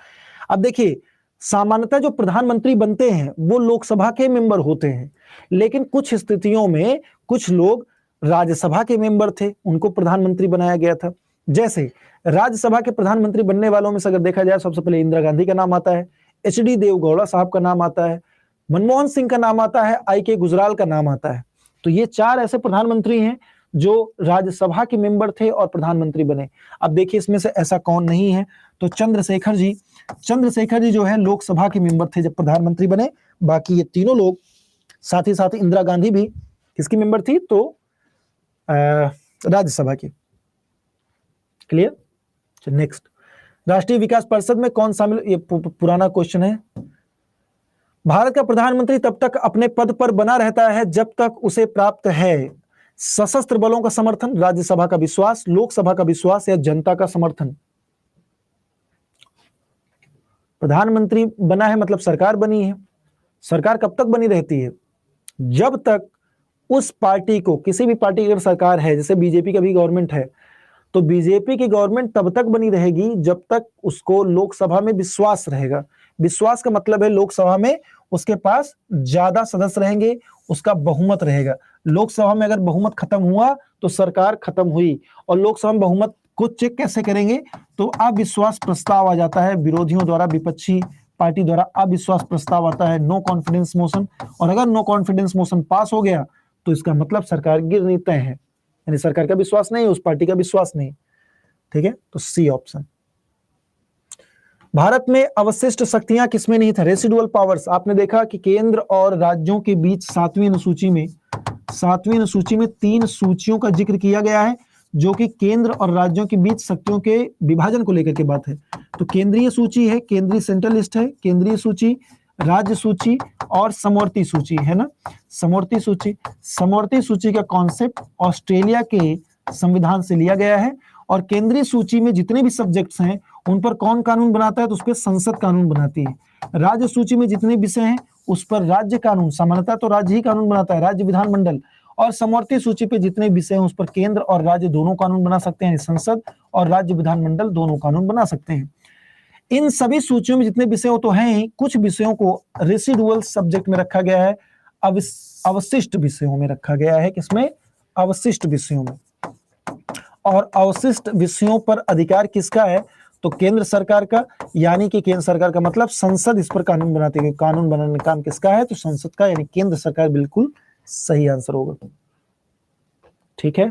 Speaker 1: अब देखिए, सामान्यतः जो प्रधानमंत्री बनते हैं वो लोकसभा के मेंबर होते हैं, लेकिन कुछ स्थितियों में कुछ लोग राज्यसभा के मेंबर थे, उनको प्रधानमंत्री बनाया गया था। जैसे राज्यसभा के प्रधानमंत्री बनने वालों में से अगर देखा जाए, सबसे पहले इंदिरा गांधी का नाम आता है, HD देवगौड़ा साहब का नाम आता है, मनमोहन सिंह का नाम आता है, IK गुजराल का नाम आता है। तो ये 4 ऐसे प्रधानमंत्री हैं जो राज्यसभा के मेंबर थे और प्रधानमंत्री बने। अब देखिए, इसमें से ऐसा कौन नहीं है, तो चंद्रशेखर जी जो है लोकसभा के मेंबर थे जब प्रधानमंत्री बने। बाकी ये तीनों लोग, साथ ही साथ इंदिरा गांधी भी किसकी मेंबर थी? तो राज्यसभा की। क्लियर? नेक्स्ट, राष्ट्रीय विकास परिषद में कौन शामिल? ये पुराना क्वेश्चन है। भारत का प्रधानमंत्री तब तक अपने पद पर बना रहता है जब तक उसे प्राप्त है सशस्त्र बलों का समर्थन, राज्यसभा का विश्वास, लोकसभा का विश्वास या जनता का समर्थन। प्रधानमंत्री बना है मतलब सरकार बनी है। सरकार कब तक बनी रहती है? जब तक उस पार्टी को, किसी भी पार्टी की अगर सरकार है, जैसे बीजेपी का भी गवर्नमेंट है, तो बीजेपी की गवर्नमेंट तब तक बनी रहेगी जब तक उसको लोकसभा में विश्वास रहेगा। विश्वास का मतलब है लोकसभा में उसके पास ज्यादा सदस्य रहेंगे, उसका बहुमत रहेगा। लोकसभा में अगर बहुमत खत्म हुआ तो सरकार खत्म हुई। और लोकसभा में बहुमत को चेक कैसे करेंगे? तो अविश्वास प्रस्ताव आ जाता है, विरोधियों द्वारा, विपक्षी पार्टी द्वारा अविश्वास प्रस्ताव आता है, नो कॉन्फिडेंस मोशन। और अगर नो कॉन्फिडेंस मोशन पास हो गया तो इसका मतलब सरकार गिरनी तय है, यानी सरकार का विश्वास नहीं, उस पार्टी का विश्वास नहीं। ठीक है, तो सी ऑप्शन। भारत में अवशिष्ट शक्तियां किसमें नहीं था? Residual powers. आपने देखा कि केंद्र और राज्यों के बीच 7वीं अनुसूची में 3 सूचियों का जिक्र किया गया है, जो कि केंद्र और राज्यों के बीच शक्तियों के विभाजन को लेकर के बात है। तो केंद्रीय सूची है, केंद्रीय सेंट्रल लिस्ट है, केंद्रीय सूची, राज्य सूची और समवर्ती सूची है ना। समवर्ती सूची का कॉन्सेप्ट ऑस्ट्रेलिया के संविधान से लिया गया है। और केंद्रीय सूची में जितने भी सब्जेक्ट्स हैं उन पर कौन कानून बनाता है? तो उस पर संसद कानून बनाती है। राज्य सूची में जितने विषय हैं उस पर राज्य कानून, सामान्यतः तो राज्य ही कानून बनाता है, राज्य विधानमंडल। और समवर्ती सूची पे जितने विषय हैं उस पर केंद्र और राज्य दोनों कानून बना सकते हैं, संसद और राज्य विधानमंडल दोनों कानून बना सकते हैं। इन सभी सूचियों में जितने विषय तो हैं ही, कुछ विषयों को रेसिडुअल सब्जेक्ट में रखा गया है, अवशिष्ट विषयों में रखा गया है। किसमें? अवशिष्ट विषयों में। और अवशिष्ट विषयों पर अधिकार किसका है? तो केंद्र सरकार का, यानी कि केंद्र सरकार का मतलब संसद इस पर कानून बनाती है। कानून बनाने का काम किसका है? तो संसद का, यानी केंद्र सरकार बिल्कुल सही आंसर होगा। ठीक है,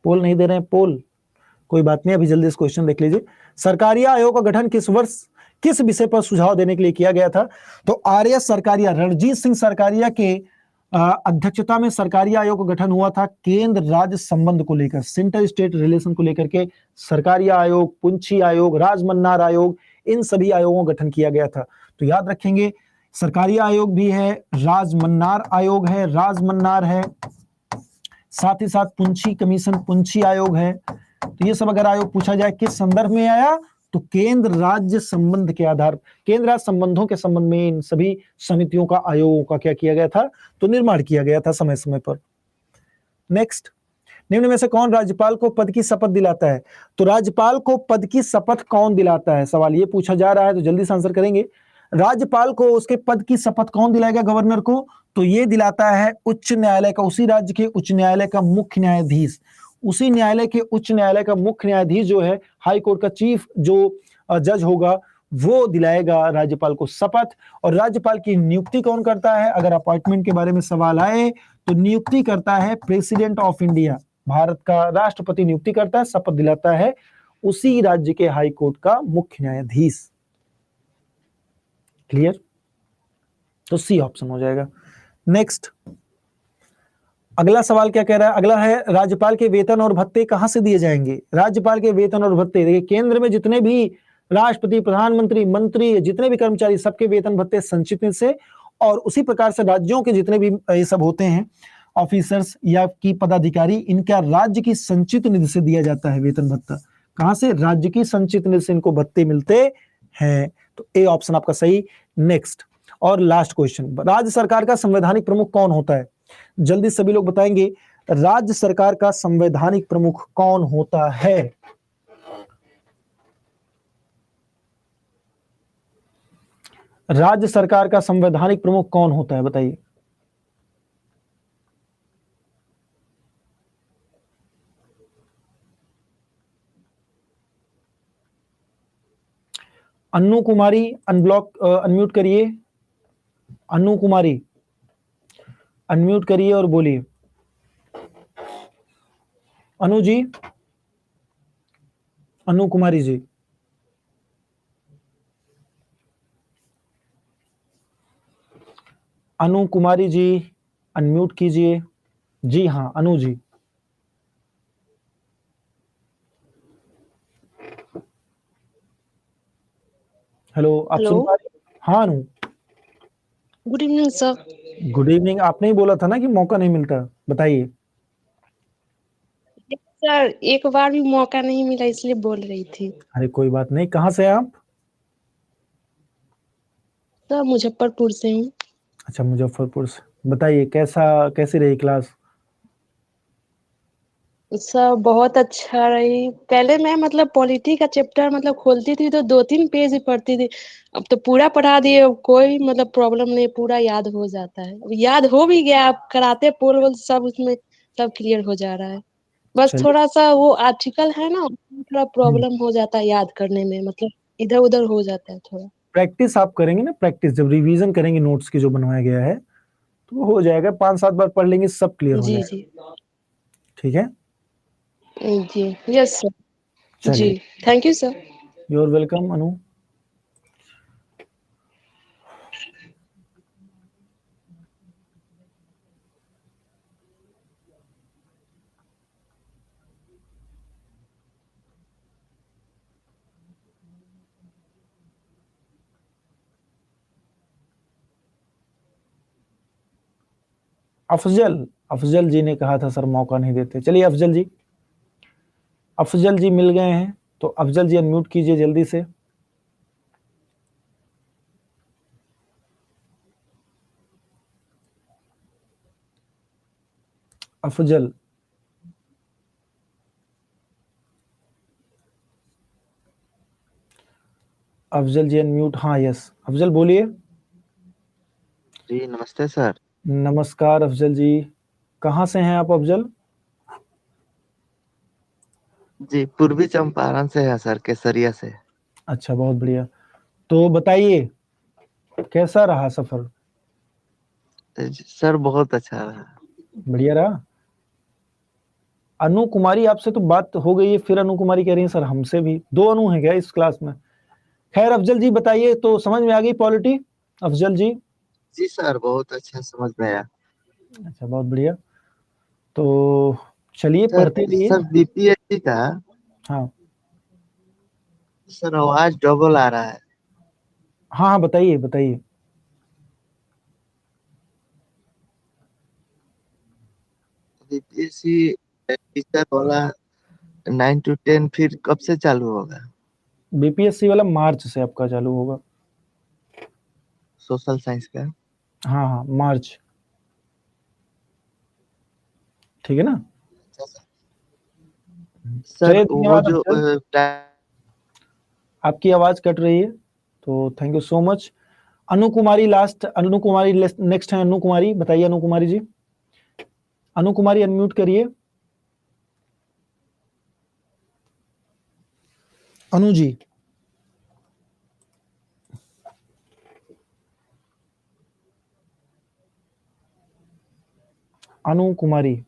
Speaker 1: पोल नहीं दे रहे हैं, पोल कोई बात नहीं, अभी जल्दी इस क्वेश्चन देख लीजिए। सरकारिया आयोग का गठन किस वर्ष किस विषय पर सुझाव देने के लिए किया गया था? तो RS सरकारिया, रणजीत सिंह सरकारिया के अध्यक्षता में सरकारिया आयोग का गठन हुआ था केंद्र राज्य संबंध को लेकर, सेंटर स्टेट रिलेशन को लेकर के। सरकारिया आयोग, पुंछी आयोग, राजमन्नार आयोग, इन सभी आयोगों का गठन किया गया था। तो याद रखेंगे, सरकारिया आयोग भी है, राजमन्नार आयोग है, राजमन्नार है, साथ ही साथ पुंछी कमीशन, पुंछी आयोग है। तो ये सब अगर आयोग पूछा जाए किस संदर्भ में आया, तो केंद्र राज्य संबंध के आधार, केंद्र राज्य संबंधों के संबंध में इन सभी समितियों का, आयोगों का क्या किया गया था? तो निर्माण किया गया था समय समय पर। नेक्स्ट, निम्न में से कौन राज्यपाल को पद की शपथ दिलाता है? तो राज्यपाल को पद की शपथ कौन दिलाता है? सवाल ये पूछा जा रहा है, तो जल्दी से आंसर करेंगे। राज्यपाल को उसके पद की शपथ कौन दिलाएगा? गवर्नर को। तो ये दिलाता है उच्च न्यायालय का, उसी राज्य के उच्च न्यायालय का मुख्य न्यायाधीश। उसी न्यायालय के उच्च न्यायालय का मुख्य न्यायाधीश जो है, हाई कोर्ट का चीफ जो जज होगा, वो दिलाएगा राज्यपाल को शपथ। और राज्यपाल की नियुक्ति कौन करता है? अगर अपॉइंटमेंट के बारे में सवाल आए तो नियुक्ति करता है प्रेसिडेंट ऑफ इंडिया, भारत का राष्ट्रपति नियुक्ति करता है, शपथ दिलाता है उसी राज्य के हाई कोर्ट का मुख्य न्यायाधीश। क्लियर? तो सी ऑप्शन हो जाएगा। नेक्स्ट, अगला सवाल क्या कह रहा है? अगला है, राज्यपाल के वेतन और भत्ते कहां से दिए जाएंगे? राज्यपाल के वेतन और भत्ते, देखिए केंद्र में जितने भी राष्ट्रपति, प्रधानमंत्री, मंत्री, जितने भी कर्मचारी, सबके वेतन भत्ते संचित से, और उसी प्रकार से राज्यों के जितने भी ये सब होते हैं ऑफिसर्स या की पदाधिकारी, इनका राज्य की संचित निधि से दिया जाता है वेतन भत्ता। कहां से? राज्य की संचित निधि से इनको भत्ते मिलते हैं। तो ए ऑप्शन आपका सही। नेक्स्ट और लास्ट क्वेश्चन, राज्य सरकार का संवैधानिक प्रमुख कौन होता है? जल्दी सभी लोग बताएंगे, राज्य सरकार का संवैधानिक प्रमुख कौन होता है? राज्य सरकार का संवैधानिक प्रमुख कौन होता है, बताइए। अन्नू कुमारी अनम्यूट करिए। अन्नू कुमारी अनम्यूट करिए और बोलिए। अनु जी, अनु कुमारी जी। अनु कुमारी जी अनम्यूट कीजिए। जी हाँ अनु जी। हेलो, आप
Speaker 6: हेलो।
Speaker 1: सुन पा रहे? हाँ Anu,
Speaker 6: good evening sir.
Speaker 1: Good evening. आपने ही बोला था ना कि मौका नहीं मिलता, बताइए।
Speaker 6: सर एक बार भी मौका नहीं मिला इसलिए बोल रही थी।
Speaker 1: अरे कोई बात नहीं, कहाँ से हैं आप?
Speaker 6: सर मुजफ्फरपुर से हूँ।
Speaker 1: अच्छा, मुजफ्फरपुर से। बताइए कैसी रही क्लास?
Speaker 6: सर बहुत अच्छा रही। पहले मैं मतलब पॉलिटी का चैप्टर मतलब खोलती थी तो 2-3 पेज ही पढ़ती थी। अब तो पूरा पढ़ा दिए, अब कोई मतलब प्रॉब्लम नहीं, पूरा याद हो जाता है। अब याद हो भी गया, अब कराते पोल वोल सब उसमें सब क्लियर हो जा रहा है। बस
Speaker 1: चलिए।
Speaker 6: थोड़ा सा वो आर्टिकल है ना, थोड़ा
Speaker 1: हम्म,
Speaker 6: प्रॉब्लम हो जाता है याद करने में, मतलब इधर उधर हो जाता है थोड़ा।
Speaker 1: प्रैक्टिस आप करेंगे ना, प्रैक्टिस जब रिवीजन करेंगे नोट्स की जो बनवाया गया है तो वो हो जाएगा। 5-7 बार पढ़ लेंगे, सब क्लियर हो
Speaker 6: जी
Speaker 1: जाएगा।
Speaker 6: जी
Speaker 1: ठीक है,
Speaker 6: जी। Yes sir. जी
Speaker 1: चलिए।
Speaker 6: Thank you sir.
Speaker 1: You are welcome Anu. Afzal ji ने कहा था सर मौका नहीं देते। चलिए अफजल जी मिल गए हैं, तो अफजल जी अनम्यूट कीजिए जल्दी से। अफजल, अफजल जी अनम्यूट। हाँ यस, अफजल बोलिए।
Speaker 8: जी नमस्ते सर।
Speaker 1: नमस्कार अफजल जी, कहाँ से हैं आप अफजल?
Speaker 8: जी पूर्वी चंपारण से है सर, केसरिया से।
Speaker 1: अच्छा, बहुत बढ़िया। तो बताइए कैसा रहा सफर?
Speaker 8: सर बहुत अच्छा रहा।
Speaker 1: बढ़िया रहा। अनु कुमारी आपसे तो बात हो गई है, फिर अनु कुमारी कह रही है सर हमसे भी। 2 अनु हैं क्या इस क्लास में? खैर अफजल जी बताइए, तो समझ में आ गई पॉलिटी अफजल जी?
Speaker 8: जी सर बहुत अच्छा समझ में आया।
Speaker 1: अच्छा, बहुत बढ़िया। तो चलिए
Speaker 8: सर
Speaker 1: पढ़ते रहिए।
Speaker 8: सर बीपीएससी का
Speaker 1: हाँ
Speaker 8: सर आवाज डबल आ रहा है।
Speaker 1: हाँ हाँ, बताइए बताइए।
Speaker 8: बीपीएससी टीचर वाला 9 to 10 फिर कब से चालू होगा?
Speaker 1: बीपीएससी वाला मार्च से आपका चालू होगा।
Speaker 8: सोशल साइंस का।
Speaker 1: हाँ हाँ, मार्च। ठीक है ना?
Speaker 8: सर
Speaker 1: चलिए,
Speaker 8: वो
Speaker 1: धन्यवाद
Speaker 8: जो
Speaker 1: अफजल। आपकी आवाज कट रही है, तो thank you so much. Anu Kumari last, Anu Kumari next है। अनु कुमारी बताइए। अनु कुमारी जी, अनु कुमारी अनम्यूट करिए। अनु जी, अनु कुमारी।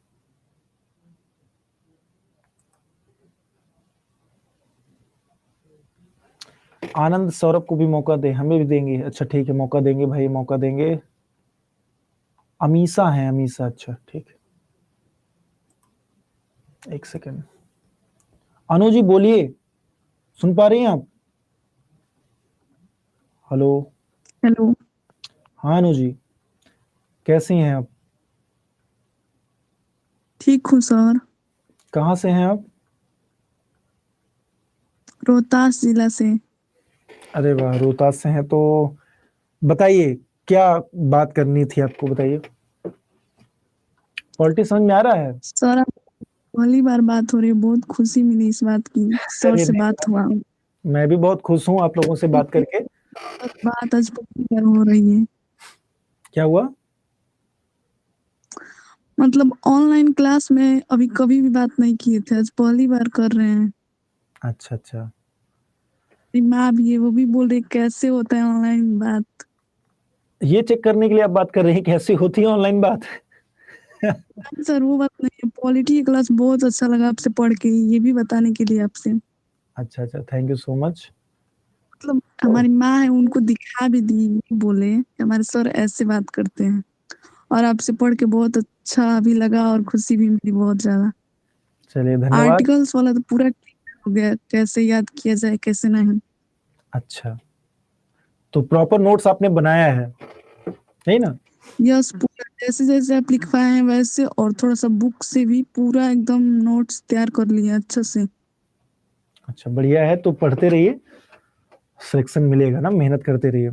Speaker 1: आनंद सौरभ को भी मौका दे, हमें भी देंगे। अच्छा ठीक है, मौका देंगे भाई, मौका देंगे। अमीसा है, अमीसा। अच्छा ठीक है, एक सेकेंड। अनु जी बोलिए, सुन पा रही हैं आप? हेलो।
Speaker 9: हेलो।
Speaker 1: हाँ अनु जी, कैसी हैं आप?
Speaker 9: ठीक हूँ सर।
Speaker 1: कहाँ से हैं आप?
Speaker 9: रोहतास जिला से।
Speaker 1: अरे वाह, रोहतास से हैं। तो बताइए क्या बात करनी थी आपको, बताइए। पॉलिटिक्स समझ में आ रहा है?
Speaker 9: सर आप पहली बार बात हो रही है, बहुत खुशी मिली इस बात की, सर
Speaker 1: अरे
Speaker 9: से
Speaker 1: नहीं,
Speaker 9: बात हुआ।
Speaker 1: मैं भी बहुत खुश हूँ आप लोगों से बात करके।
Speaker 9: बात आज पहली बार हो रही है।
Speaker 1: क्या हुआ?
Speaker 9: मतलब ऑनलाइन क्लास में अभी कभी भी बात नहीं किए थे, आज पहली बार कर रहे हैं।
Speaker 1: अच्छा अच्छा।
Speaker 9: मेरी माँ भी है, वो भी बोल रही कैसे होता है ऑनलाइन बात।
Speaker 1: ये चेक करने के लिए आप बात कर रहे हैं कैसी होती है ऑनलाइन बात?
Speaker 9: सर वो बात नहीं है, पॉलिटी की क्लास बहुत अच्छा लगा आपसे पढ़ के, ये भी बताने के लिए आपसे।
Speaker 1: अच्छा अच्छा, थैंक यू सो मच।
Speaker 9: मतलब हमारी माँ है, उनको दिखा भी दी, बोले कि हमारे सर ऐसे बात करते हैं। और आपसे पढ़ के बहुत अच्छा भी लगा और खुशी भी मिली बहुत ज्यादा।
Speaker 1: चलिए धन्यवाद।
Speaker 9: आर्टिकल्स वाला तो पूरा clear हो गया, कैसे याद किया जाए कैसे नहीं।
Speaker 1: अच्छा, तो प्रॉपर नोट्स आपने बनाया है, नहीं ना?
Speaker 9: यस, पूरा जैसे जैसे आप लिखवाए हैं वैसे, और थोड़ा सा बुक से भी पूरा एकदम नोट्स तैयार कर लिए अच्छे से।
Speaker 1: अच्छा बढ़िया है, तो पढ़ते रहिए, सिलेक्शन मिलेगा ना, मेहनत करते रहिए,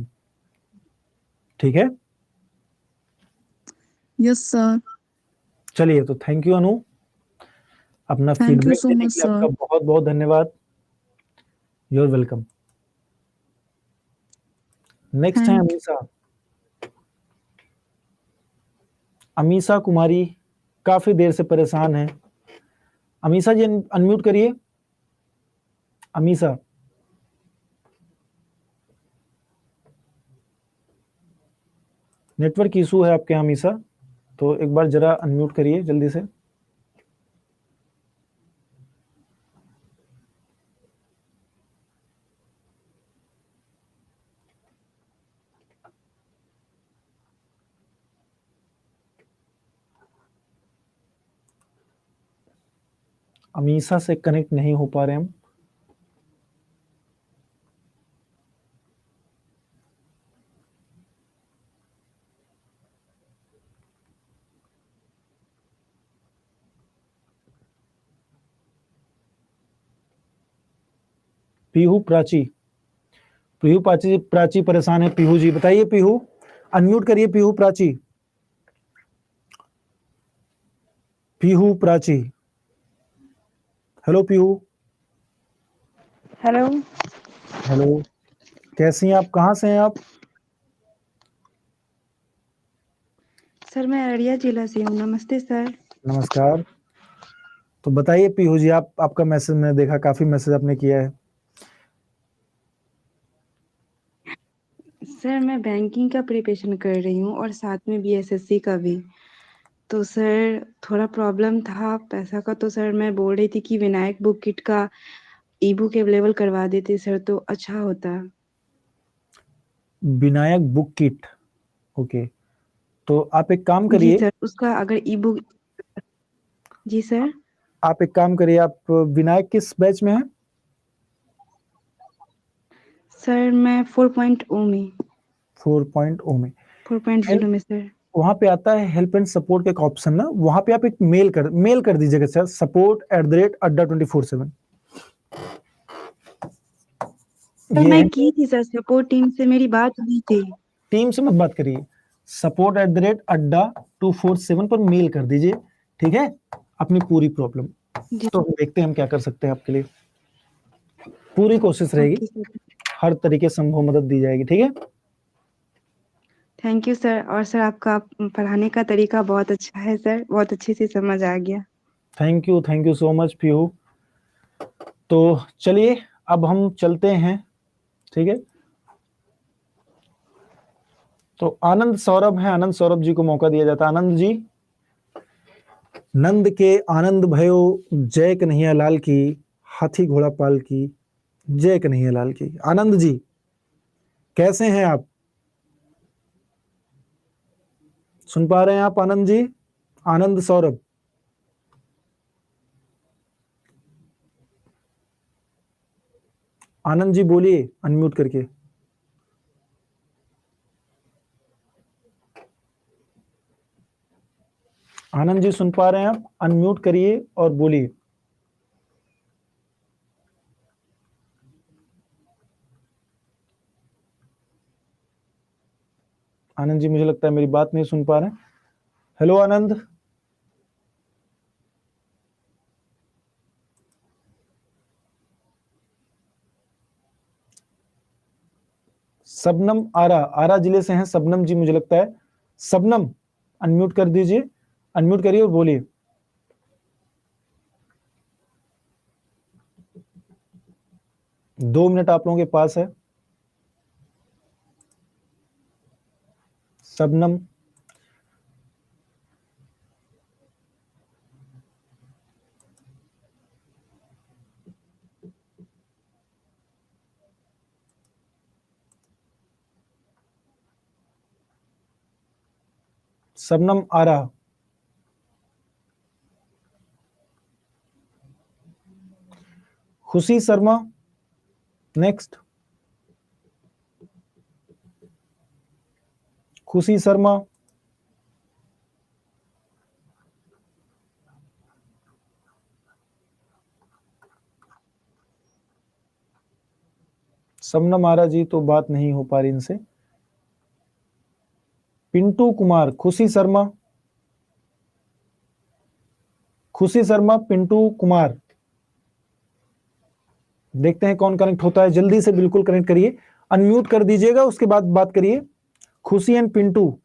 Speaker 1: ठीक है।
Speaker 9: Yes sir.
Speaker 1: चलिए, तो थैंक यू अनु, अपना
Speaker 9: थैंक यू
Speaker 1: फीडबैक
Speaker 9: सो
Speaker 1: देने
Speaker 9: मच
Speaker 1: के लिए
Speaker 9: सर।
Speaker 1: आपका बहुत बहुत धन्यवाद। You are welcome. नेक्स्ट है
Speaker 9: थैंक
Speaker 1: अमीषा। अमीषा कुमारी काफी देर से परेशान है। अमीषा जी अनम्यूट करिए। अमीषा, नेटवर्क इशू है आपके यहाँ अमीषा, तो एक बार जरा अनम्यूट करिए जल्दी से। अमीषा से कनेक्ट नहीं हो पा रहे हम। पीहू प्राची, पीहू प्राची, प्राची परेशान है। पीहू जी बताइए, पीहू अनम्यूट करिए। Pihu Prachi, Pihu Prachi, hello Pihu.
Speaker 10: Hello.
Speaker 1: Hello, कैसी हैं आप, कहाँ से हैं आप?
Speaker 10: सर मैं अररिया जिला से हूँ। नमस्ते सर।
Speaker 1: नमस्कार। तो बताइए पीहू जी, आपका मैसेज मैंने देखा, काफी मैसेज आपने किया है।
Speaker 10: सर मैं बैंकिंग का प्रिपरेशन कर रही हूँ और साथ में बीएसएससी का भी। तो सर थोड़ा प्रॉब्लम था पैसा का, तो सर मैं बोल रही थी कि विनायक बुक किट का ई बुक अवेलेबल करवा देते सर तो अच्छा होता।
Speaker 1: Vinayak book kit, okay. तो आप एक काम
Speaker 10: जी
Speaker 1: करिए,
Speaker 10: सर, उसका अगर ई बुक। जी सर।
Speaker 1: आप एक काम करिए, आप विनायक किस बैच में हैं?
Speaker 10: सर मैं 4.0 में।
Speaker 1: 4.0 में।
Speaker 10: 4.0 में सर।
Speaker 1: वहां पे आता है हेल्प एंड सपोर्ट का एक ऑप्शन ना, वहां पे आप एक मेल कर दीजिएगा सर, support@adda247।
Speaker 10: सर
Speaker 1: ये
Speaker 10: मैं
Speaker 1: है,
Speaker 10: की थी सर, सपोर्ट टीम से मेरी बात हुई थी।
Speaker 1: टीम से मत बात करिए, support@adda247 पर मेल कर दीजिए, ठीक है, अपनी पूरी प्रॉब्लम।
Speaker 10: जी
Speaker 1: तो हम देखते हैं हम क्या कर सकते हैं आपके लिए, पूरी कोशिश रहेगी,
Speaker 10: ओके सर।
Speaker 1: हर तरीके से संभव मदद दी जाएगी, ठीक है।
Speaker 10: Thank you sir. और सर आपका पढ़ाने का तरीका बहुत अच्छा है सर, बहुत अच्छे से समझ आ गया।
Speaker 1: Thank you so much Pihu. तो चलिए अब हम चलते हैं, ठीक है। तो आनंद सौरभ है, आनंद सौरभ जी को मौका दिया जाता है। आनंद जी, नंद के आनंद भयो, जय कन्हैया लाल की, हाथी घोड़ा पाल की, जय कन्हैया लाल की। आनंद जी कैसे हैं आप, सुन पा रहे हैं आप आनंद जी? आनंद सौरभ, आनंद जी बोलिए अनम्यूट करके। आनंद जी सुन पा रहे हैं आप? अनम्यूट करिए और बोलिए। आनंद जी मुझे लगता है मेरी बात नहीं सुन पा रहे हैं। हेलो आनंद। सबनम आरा जिले से हैं सबनम जी मुझे लगता है। सबनम अनम्यूट कर दीजिए, अनम्यूट करिए और बोलिए। दो मिनट आप लोगों के पास है। सबनम सबनम आरा। खुशी शर्मा नेक्स्ट। खुशी शर्मा, सबनम आरा जी तो बात नहीं हो पा रही इनसे। पिंटू कुमार, खुशी शर्मा, खुशी शर्मा, पिंटू कुमार। देखते हैं कौन कनेक्ट होता है, जल्दी से बिल्कुल कनेक्ट करिए, अनम्यूट कर दीजिएगा, उसके बाद बात करिए। खुशी एंड पिंटू।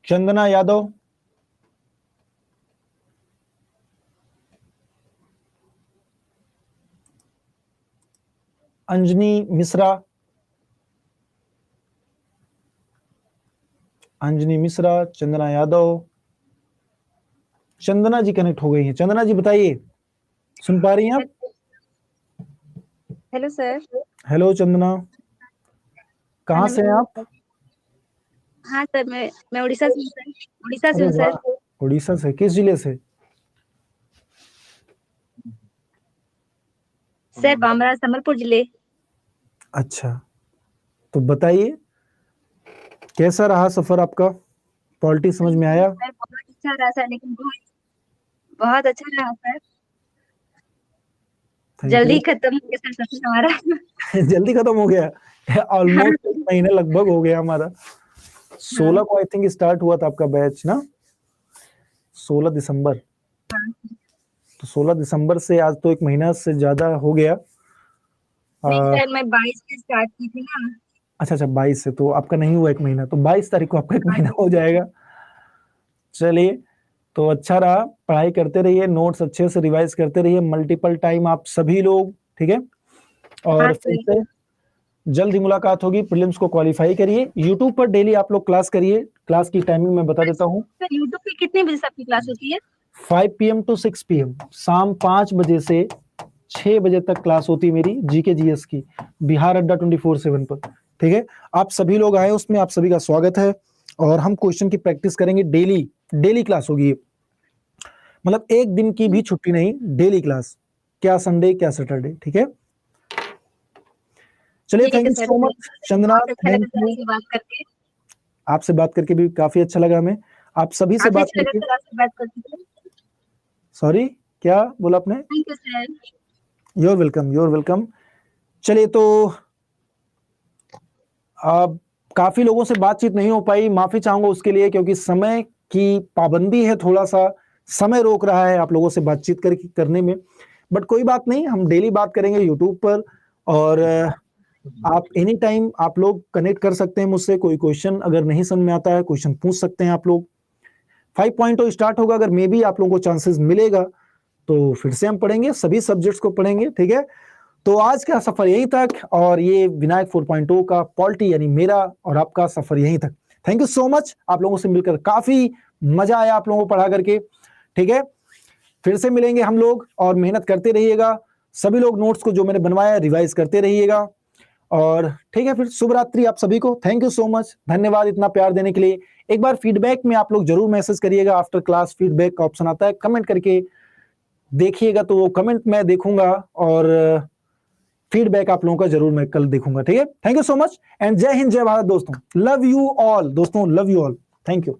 Speaker 1: चंदना यादव, अंजनी मिश्रा, अंजनी मिश्रा, चंदना यादव। चंदना जी कनेक्ट हो गई हैं। चंदना जी बताइए, सुन पा रही हैं आप?
Speaker 11: Hello sir.
Speaker 1: हेलो चंदना, कहाँ से हैं आप?
Speaker 11: हाँ सर, मैं उड़ीसा से हूँ सर। उड़ीसा से
Speaker 1: अरे
Speaker 11: हूँ सर।
Speaker 1: वाह, उड़ीसा से, किस जिले से?
Speaker 11: सर बामरा, संबलपुर जिले।
Speaker 1: अच्छा, तो बताइए कैसा रहा सफर आपका? पॉलिटिक्स समझ में आया?
Speaker 11: सर बहुत अच्छा रहा सर, लेकिन बहुत अच्छा रहा सर।
Speaker 1: Thank
Speaker 11: जल्दी
Speaker 1: you।
Speaker 11: खत्म हो गया सर सब कुछ हमारा।
Speaker 1: जल्दी खत्म हो गया, ऑलमोस्ट एक महीना लगभग हो गया हमारा। 16 को आई थिंक स्टार्ट हुआ था आपका बैच ना, 16 दिसंबर। तो 16 दिसंबर से आज तो एक महीना से ज्यादा हो गया।
Speaker 11: नहीं सर, मैं 22 से स्टार्ट की थी ना।
Speaker 1: अच्छा 22 से, तो आपका नहीं हुआ एक महीना, तो 22 तारीख को आपका एक महीना हो जाएगा। चलिए, तो अच्छा रहा, पढ़ाई करते रहिए, नोट्स अच्छे से रिवाइज करते रहिए मल्टीपल टाइम आप सभी लोग, ठीक है? और फिर से जल्द ही मुलाकात होगी। प्रीलिम्स को क्वालिफाई करिए। यूट्यूब पर डेली आप लोग क्लास करिए। क्लास की टाइमिंग मैं बता देता हूँ।
Speaker 11: सर यूट्यूब पे कितने बजे से आपकी क्लास होती है?
Speaker 1: 5 PM to 6 PM, शाम 5 बजे से 6 बजे तक क्लास होती है मेरी जीके जीएस की, बिहार अड्डा 24/7 पर, ठीक है? आप सभी लोग आए, उसमें आप सभी का स्वागत है। और हम क्वेश्चन की प्रैक्टिस करेंगे डेली, डेली क्लास होगी, मतलब एक दिन की भी छुट्टी नहीं, डेली क्लास, क्या संडे क्या सैटरडे, ठीक है? चलिए, thank you so much Chandana, thank you.
Speaker 11: बात करके
Speaker 1: आपसे बात करके भी काफी अच्छा लगा हमें, आप सभी से बात करके। सॉरी, क्या बोला आपने?
Speaker 11: Thank you sir.
Speaker 1: Your welcome, your welcome. चलिए, तो अब काफी लोगों से बातचीत नहीं हो पाई, माफी चाहूंगा उसके लिए, क्योंकि समय की पाबंदी है, थोड़ा सा समय रोक रहा है आप लोगों से बातचीत करने में। बट कोई बात नहीं, हम डेली बात करेंगे यूट्यूब पर, और आप एनी टाइम आप लोग कनेक्ट कर सकते हैं मुझसे। कोई क्वेश्चन अगर नहीं समझ में आता है, क्वेश्चन पूछ सकते हैं आप लोग। 5.0 स्टार्ट होगा, अगर मे बी आप लोगों को चांसेस मिलेगा तो फिर से हम पढ़ेंगे, सभी सब्जेक्ट्स को पढ़ेंगे, ठीक है? तो आज का सफर यहीं तक, और ये विनायक 4.0 का पॉलिटी यानी मेरा और आपका सफर यहीं तक। थैंक यू सो मच, आप लोगों से मिलकर काफी मजा आया आप लोगों को पढ़ा करके, ठीक है? फिर से मिलेंगे हम लोग, और मेहनत करते रहिएगा सभी लोग, नोट्स को जो मैंने बनवाया रिवाइज करते रहिएगा, और ठीक है? फिर शुभ रात्रि आप सभी को। थैंक यू सो मच, धन्यवाद इतना प्यार देने के लिए। एक बार फीडबैक में आप लोग जरूर मैसेज करिएगा, आफ्टर क्लास फीडबैक का ऑप्शन आता है, कमेंट करके देखिएगा, तो वो कमेंट मैं देखूंगा, और फीडबैक आप लोगों का जरूर मैं कल देखूंगा। ठीक है, thank you so much and जय हिंद जय भारत दोस्तों, लव यू ऑल दोस्तों, love you all, thank you.